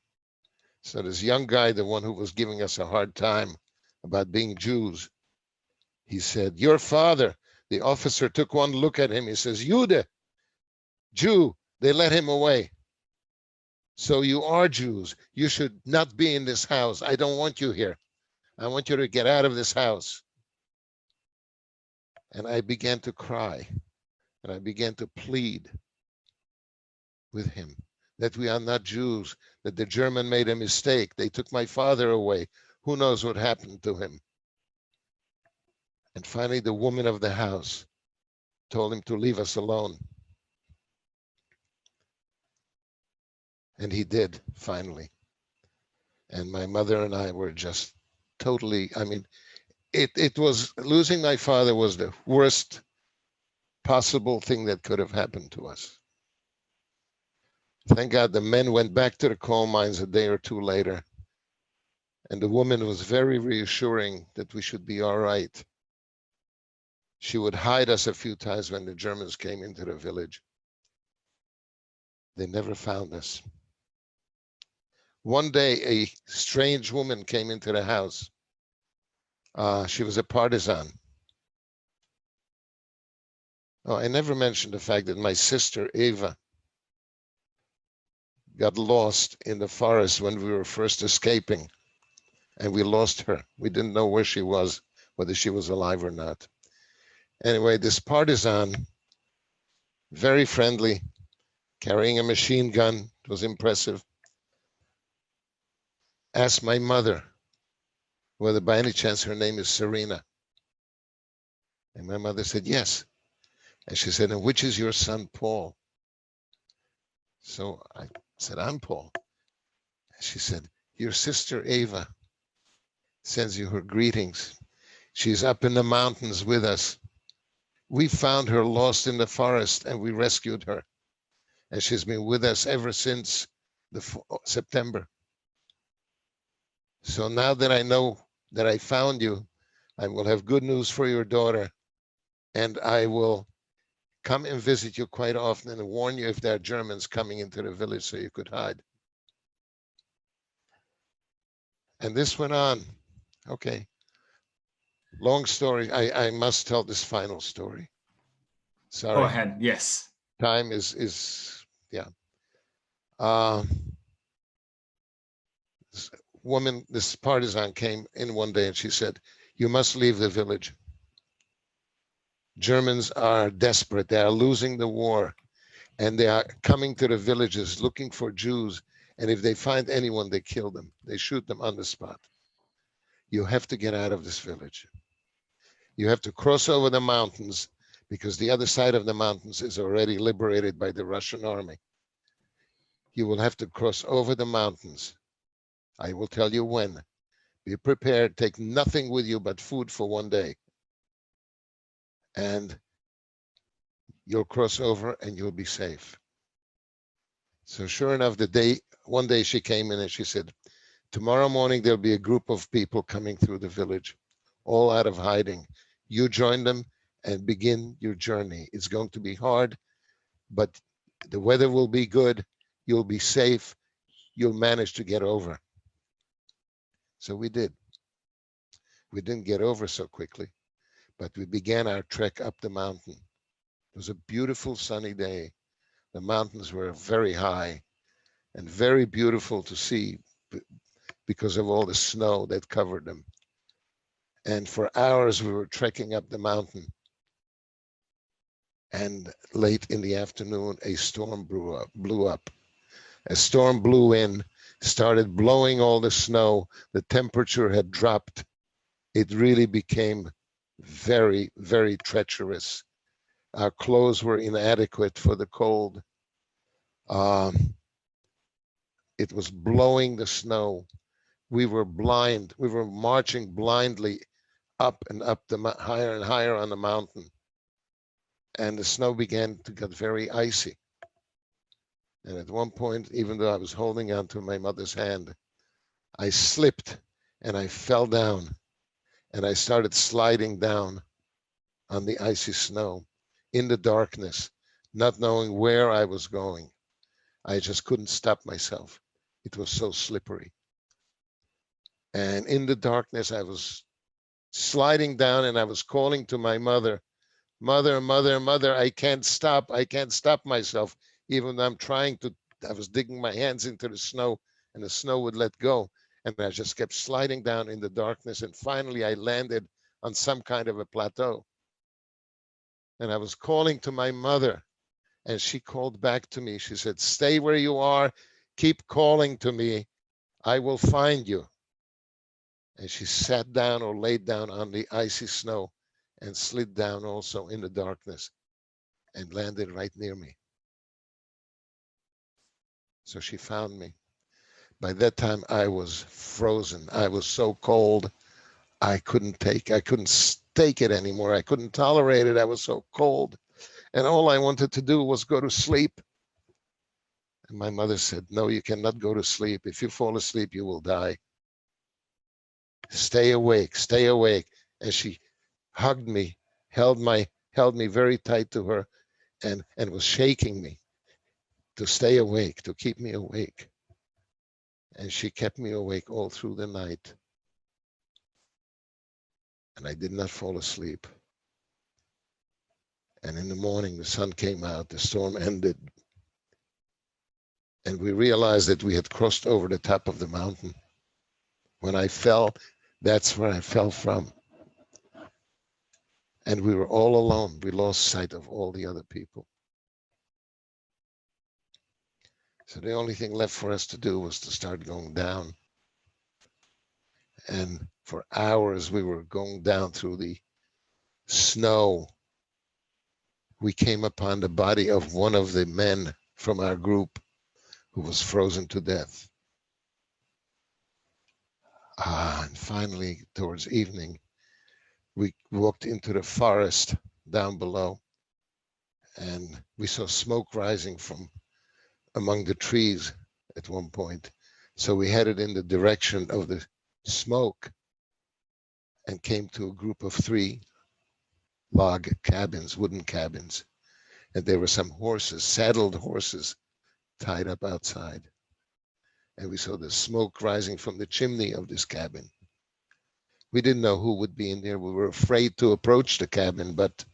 So this young guy, the one who was giving us a hard time about being Jews, He said, your father. The officer took one look at him. He says, Jude, Jew. They let him away. So you are Jews. You should not be in this house. I don't want you here. I want you to get out of this house. And I began to cry, and I began to plead with him that we are not Jews, that the German made a mistake. They took my father away. Who knows what happened to him? And finally, the woman of the house told him to leave us alone. And he did, finally. And my mother and I were just totally, I mean, it was, losing my father was the worst possible thing that could have happened to us. Thank God the men went back to the coal mines a day or two later. And the woman was very reassuring that we should be all right. She would hide us a few times when the Germans came into the village. They never found us. One day, a strange woman came into the house. She was a partisan. Oh, I never mentioned the fact that my sister, Eva, got lost in the forest when we were first escaping, and we lost her. We didn't know where she was, whether she was alive or not. Anyway, this partisan, very friendly, carrying a machine gun, it was impressive, asked my mother whether by any chance her name is Serena. And my mother said, yes. And she said, and which is your son, Paul? So I said, I'm Paul. And she said, your sister, Eva, sends you her greetings. She's up in the mountains with us. We found her lost in the forest and we rescued her. And she's been with us ever since September. So now that I know that I found you, I will have good news for your daughter, and I will come and visit you quite often and warn you if there are Germans coming into the village so you could hide. And this went on. Okay. Long story. I must tell this final story. Sorry. Go ahead. Yes. Time is yeah. This woman, this partisan came in one day and she said, you must leave the village. Germans are desperate. They are losing the war and they are coming to the villages looking for Jews. And if they find anyone, they kill them. They shoot them on the spot. You have to get out of this village. You have to cross over the mountains because the other side of the mountains is already liberated by the Russian army. You will have to cross over the mountains. I will tell you when. Be prepared. Take nothing with you but food for one day. And you'll cross over and you'll be safe. So sure enough, one day she came in and she said, tomorrow morning, there'll be a group of people coming through the village, all out of hiding. You join them and begin your journey. It's going to be hard, but the weather will be good. You'll be safe. You'll manage to get over. So we did. We didn't get over so quickly, but we began our trek up the mountain. It was a beautiful sunny day. The mountains were very high and very beautiful to see because of all the snow that covered them. And for hours we were trekking up the mountain. And late in the afternoon, a storm blew up. A storm blew in, started blowing all the snow. The temperature had dropped. It really became very, very treacherous. Our clothes were inadequate for the cold. It was blowing the snow. We were blind. We were marching blindly up and up higher and higher on the mountain. And the snow began to get very icy. And at one point, even though I was holding onto my mother's hand, I slipped and I fell down and I started sliding down on the icy snow in the darkness, not knowing where I was going. I just couldn't stop myself. It was so slippery. And in the darkness, I was sliding down, and I was calling to my mother, mother, mother, mother, I can't stop myself, even though I'm trying to. I was digging my hands into the snow, and the snow would let go, and I just kept sliding down in the darkness, and finally I landed on some kind of a plateau, and I was calling to my mother, and she called back to me. She said, stay where you are, keep calling to me, I will find you. And she sat down or laid down on the icy snow and slid down also in the darkness and landed right near me. So she found me. By that time, I was frozen. I was so cold. I couldn't take it anymore. I couldn't tolerate it. I was so cold. And all I wanted to do was go to sleep. And my mother said, no, you cannot go to sleep. If you fall asleep, you will die. Stay awake, stay awake. And she hugged me, held me very tight to her, and was shaking me to stay awake, to keep me awake. And she kept me awake all through the night. And I did not fall asleep. And in the morning, the sun came out, the storm ended. And we realized that we had crossed over the top of the mountain. When I fell, that's where I fell from. And we were all alone. We lost sight of all the other people. So the only thing left for us to do was to start going down. And for hours, we were going down through the snow. We came upon the body of one of the men from our group who was frozen to death. And finally, towards evening, we walked into the forest down below, and we saw smoke rising from among the trees at one point. So we headed in the direction of the smoke and came to a group of 3 log cabins, wooden cabins. And there were some horses, saddled horses, tied up outside. And we saw the smoke rising from the chimney of this cabin. We didn't know who would be in there. We were afraid to approach the cabin, but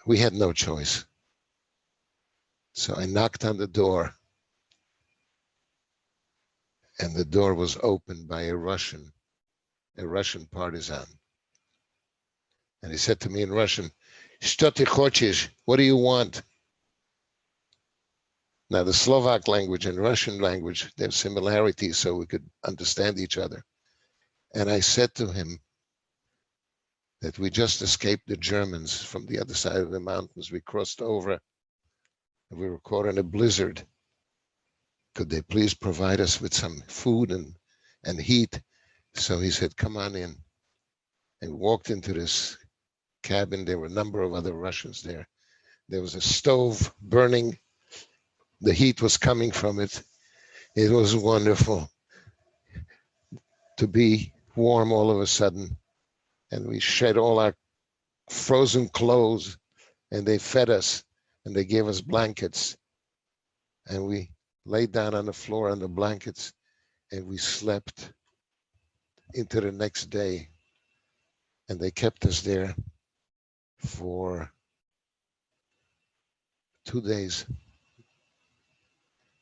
we had no choice. So I knocked on the door, and the door was opened by a Russian partisan. And he said to me in Russian, "Что ты хочешь? What do you want?" Now, the Slovak language and Russian language, there's similarities, so we could understand each other. And I said to him that we just escaped the Germans from the other side of the mountains. We crossed over, and we were caught in a blizzard. Could they please provide us with some food and heat? So he said, come on in. And we walked into this cabin. There were a number of other Russians there. There was a stove burning. The heat was coming from it. It was wonderful to be warm all of a sudden. And we shed all our frozen clothes, and they fed us, and they gave us blankets. And we laid down on the floor on the blankets, and we slept into the next day. And they kept us there for 2 days.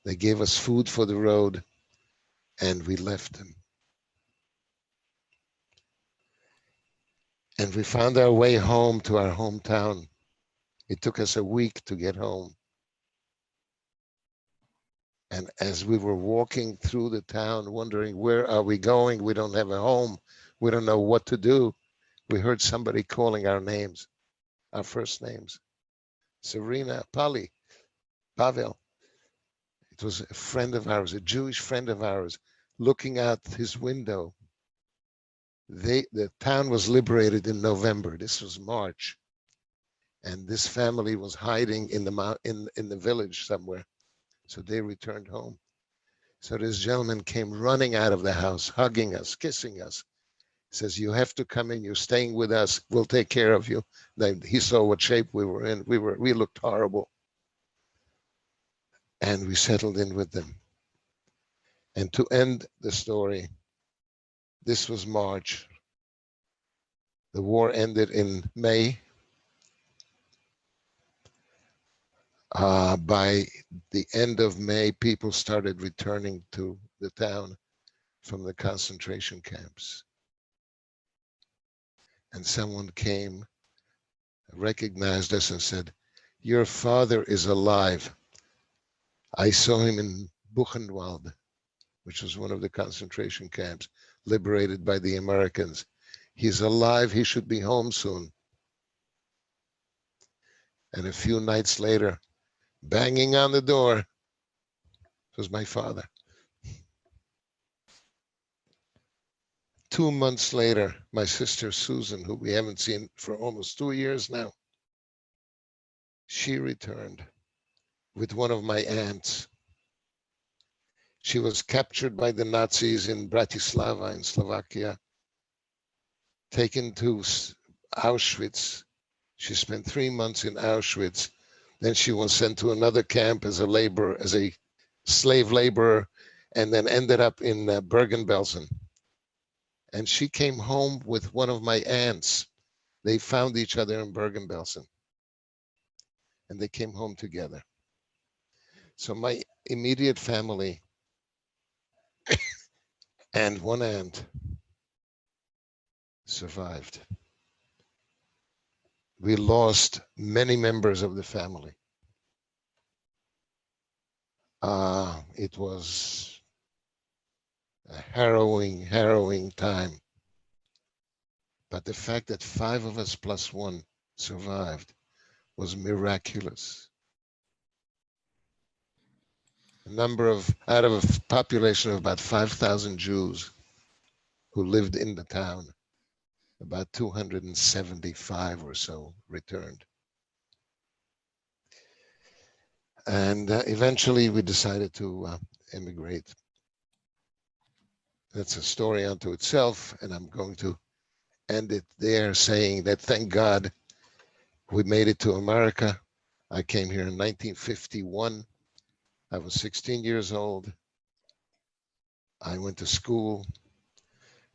They gave us food for the road, and we left them. And we found our way home to our hometown. It took us a week to get home. And as we were walking through the town, wondering, where are we going? We don't have a home. We don't know what to do. We heard somebody calling our names, our first names. Serena, Polly, Pavel. It was a friend of ours, a Jewish friend of ours, looking out his window. The town was liberated in November. This was March. And this family was hiding in the village somewhere. So they returned home. So this gentleman came running out of the house, hugging us, kissing us. He says, you have to come in. You're staying with us. We'll take care of you. Then he saw what shape we were in. We looked horrible. And we settled in with them. And to end the story, this was March. The war ended in May. By the end of May, people started returning to the town from the concentration camps. And someone came, recognized us and said, "Your father is alive. I saw him in Buchenwald," which was one of the concentration camps liberated by the Americans. "He's alive. He should be home soon." And a few nights later, banging on the door, was my father. 2 months later, my sister Susan, who we haven't seen for almost 2 years now, she returned with one of my aunts. She was captured by the Nazis in Bratislava in Slovakia, taken to Auschwitz. She spent 3 months in Auschwitz. Then she was sent to another camp as a laborer, as a slave laborer, and then ended up in Bergen-Belsen. And she came home with one of my aunts. They found each other in Bergen-Belsen, and they came home together. So my immediate family and one aunt survived. We lost many members of the family. It was a harrowing time. But the fact that 5 of us plus 1 survived was miraculous. Out of a population of about 5,000 Jews who lived in the town, about 275 or so returned. And eventually we decided to immigrate. That's a story unto itself, and I'm going to end it there saying that thank God we made it to America. I came here in 1951. I was 16 years old. I went to school.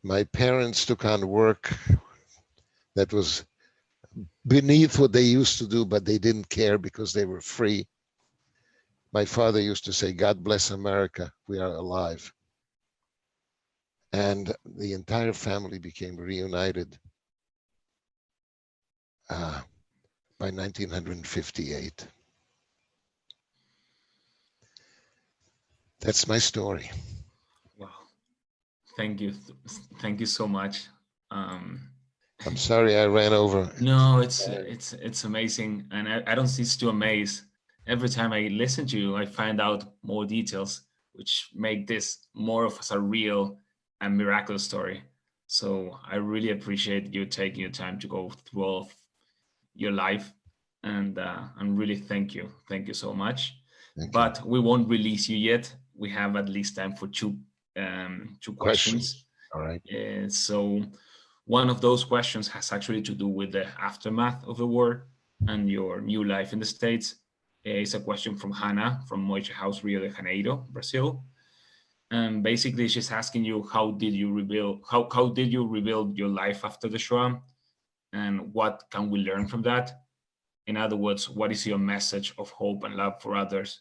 My parents took on work that was beneath what they used to do, but they didn't care because they were free. My father used to say, "God bless America, we are alive." And the entire family became reunited by 1958. That's my story. Wow. Thank you. Thank you so much. I'm sorry I ran over. No, it's amazing, and I don't cease to amaze. Every time I listen to you, I find out more details, which make this more of a real and miraculous story. So I really appreciate you taking your time to go through all of your life, and really thank you so much. But we won't release you yet. We have at least time for two questions. All right. So one of those questions has actually to do with the aftermath of the war and your new life in the States. It's a question from Hannah from Moishe House, Rio de Janeiro, Brazil. And basically she's asking you, how did you rebuild your life after the Shoah? And what can we learn from that? In other words, what is your message of hope and love for others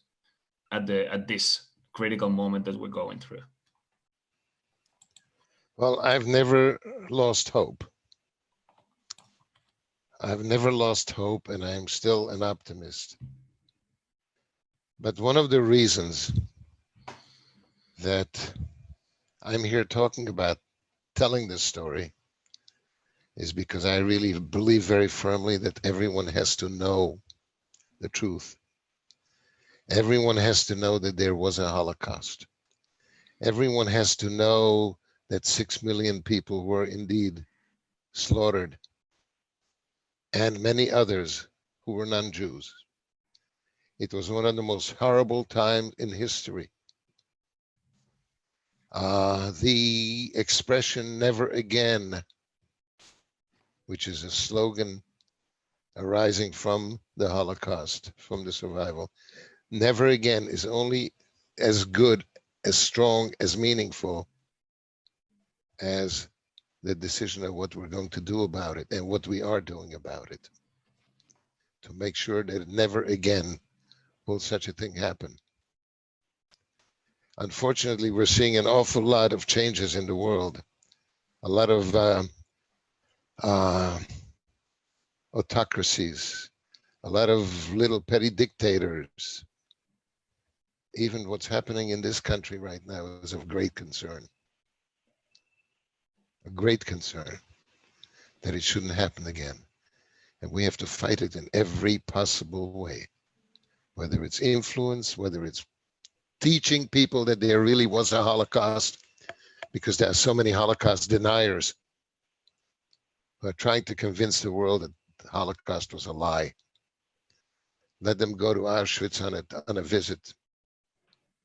at this critical moment that we're going through? Well, I've never lost hope. I've never lost hope, and I'm still an optimist. But one of the reasons that I'm here talking about telling this story is because I really believe very firmly that everyone has to know the truth. Everyone has to know that there was a Holocaust. Everyone has to know that 6 million people were indeed slaughtered, and many others who were non-Jews. It was one of the most horrible times in history. The expression "never again," which is a slogan arising from the Holocaust, from the survival, never again is only as good, as strong, as meaningful as the decision of what we're going to do about it and what we are doing about it, to make sure that never again will such a thing happen. Unfortunately, we're seeing an awful lot of changes in the world, a lot of autocracies, a lot of little petty dictators. Even what's happening in this country right now is of great concern. A great concern that it shouldn't happen again. And we have to fight it in every possible way, whether it's influence, whether it's teaching people that there really was a Holocaust, because there are so many Holocaust deniers who are trying to convince the world that the Holocaust was a lie. Let them go to Auschwitz on a visit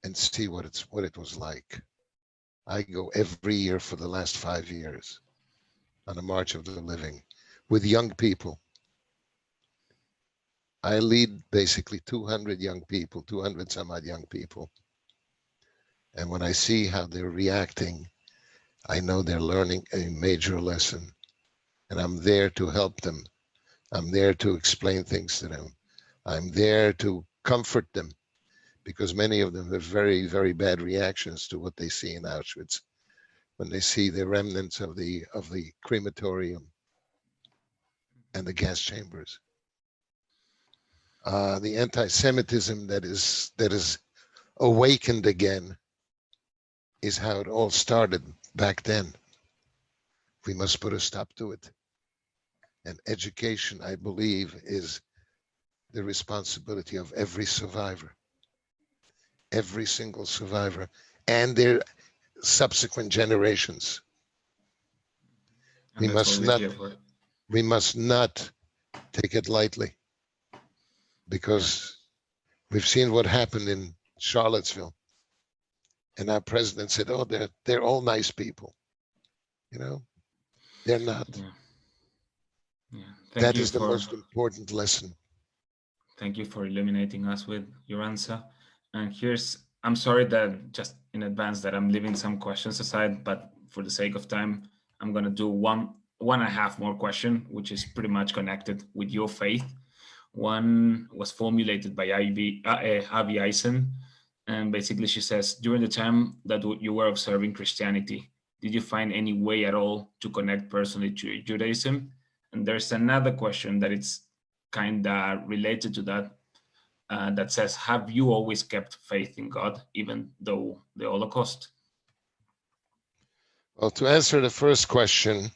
and see what it was like. I go every year for the last 5 years on a March of the Living with young people. I lead basically 200 young people, 200 some odd young people. And when I see how they're reacting, I know they're learning a major lesson. And I'm there to help them. I'm there to explain things to them. I'm there to comfort them, because many of them have very, very bad reactions to what they see in Auschwitz when they see the remnants of the crematorium and the gas chambers. The anti-Semitism that is awakened again is how it all started back then. We must put a stop to it. And education, I believe, is the responsibility of every survivor, every single survivor, and their subsequent generations. And We that's must what we're not, here for. we must not take it lightly, because we've seen what happened in Charlottesville, and our president said, "Oh, they're all nice people." You know, they're not. Yeah. Yeah. That is the most important lesson. Thank you for illuminating us with your answer. And I'm sorry that just in advance that I'm leaving some questions aside, but for the sake of time, I'm going to do one and a half more question, which is pretty much connected with your faith. One was formulated by Avi Eisen. And basically she says, during the time that you were observing Christianity, did you find any way at all to connect personally to Judaism? And there's another question that it's kind of related to that, that says, have you always kept faith in God, even though the Holocaust? Well, to answer the first question,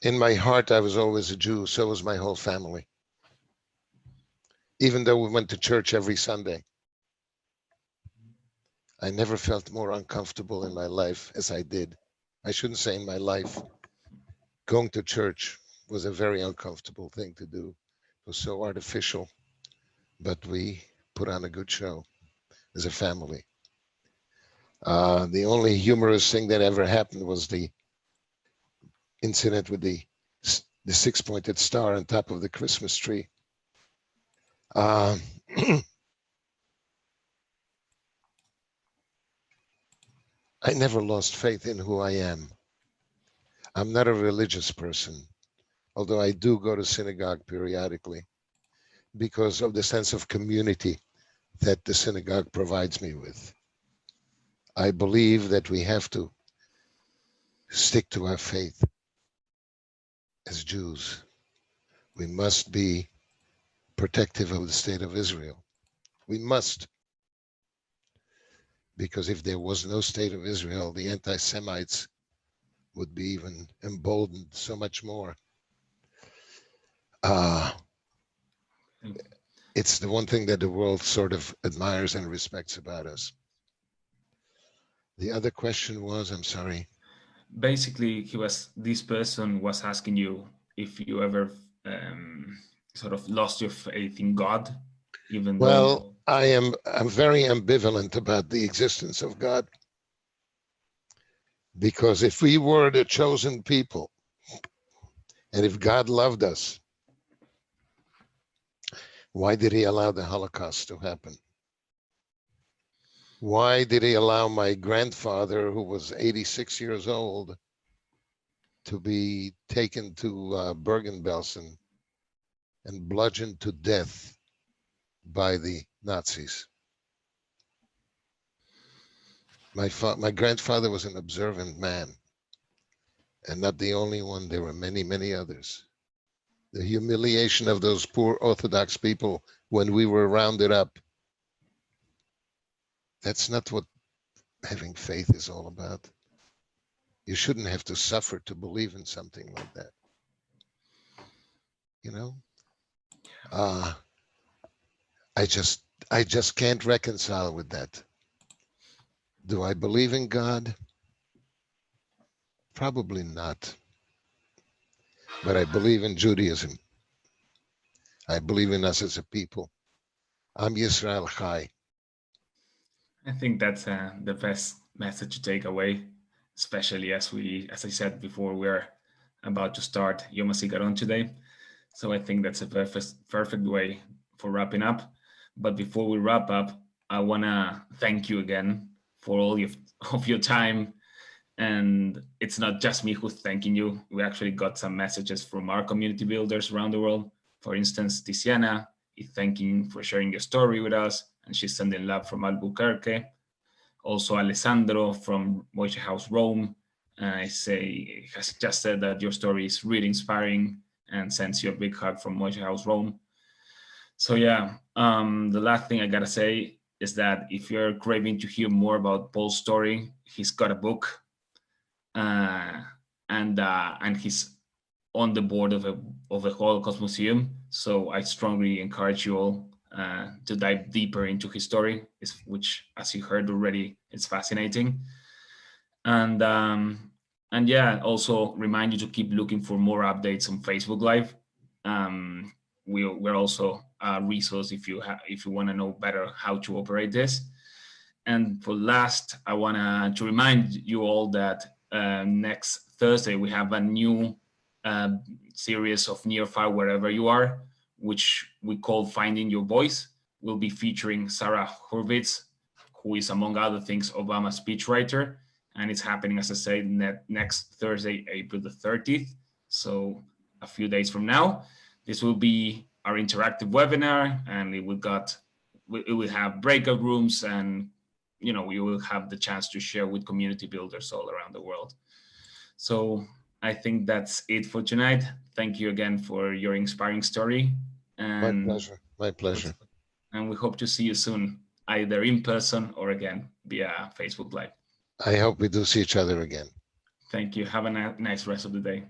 in my heart, I was always a Jew. So was my whole family. Even though we went to church every Sunday, I never felt more uncomfortable in my life as I did. I shouldn't say in my life. Going to church was a very uncomfortable thing to do. It was so artificial, but we put on a good show as a family. The only humorous thing that ever happened was the incident with the six-pointed star on top of the Christmas tree. I never lost faith in who I am. I'm not a religious person, although I do go to synagogue periodically because of the sense of community that the synagogue provides me with. I believe that we have to stick to our faith as Jews. We must be protective of the state of Israel. We must. Because if there was no state of Israel, the anti-Semites would be even emboldened so much more. It's the one thing that the world sort of admires and respects about us. The other question was, I'm sorry. Basically, this person was asking you if you ever sort of lost your faith in God, even though. Well, I'm very ambivalent about the existence of God. Because if we were the chosen people, and if God loved us, why did he allow the Holocaust to happen? Why did he allow my grandfather, who was 86 years old, to be taken to Bergen-Belsen and bludgeoned to death by the Nazis. My grandfather was an observant man, and not the only one. There were many, many others. The humiliation of those poor Orthodox people when we were rounded up. That's not what having faith is all about. You shouldn't have to suffer to believe in something like that. You know? I just can't reconcile with that. Do I believe in God? Probably not. But I believe in Judaism. I believe in us as a people. Am Yisrael Chai. I think that's the best message to take away, especially as I said before, we're about to start Yom HaZikaron today. So I think that's a perfect way for wrapping up. But before we wrap up, I want to thank you again for all of your time. And it's not just me who's thanking you. We actually got some messages from our community builders around the world. For instance, Tiziana is thanking for sharing your story with us, and she's sending love from Albuquerque. Also, Alessandro from Moishe House Rome has just said that your story is really inspiring and sends you a big hug from Moishe House Rome. So yeah, the last thing I gotta say is that if you're craving to hear more about Paul's story, he's got a book, and he's on the board of the Holocaust Museum. So I strongly encourage you all to dive deeper into his story, which, as you heard already, is fascinating. And yeah, also remind you to keep looking for more updates on Facebook Live. We're also a resource if you want to know better how to operate this. And for last, I want to remind you all that next Thursday we have a new series of Near Far Wherever You Are, which we call Finding Your Voice. We'll be featuring Sarah Hurwitz, who is, among other things, Obama's speechwriter. And it's happening, as I say, next Thursday, April the 30th. So a few days from now. This will be our interactive webinar, and we will have breakout rooms, and we will have the chance to share with community builders all around the world. So I think that's it for tonight. Thank you again for your inspiring story. And My pleasure. And we hope to see you soon, either in person or again via Facebook Live. I hope we do see each other again. Thank you. Have a nice rest of the day.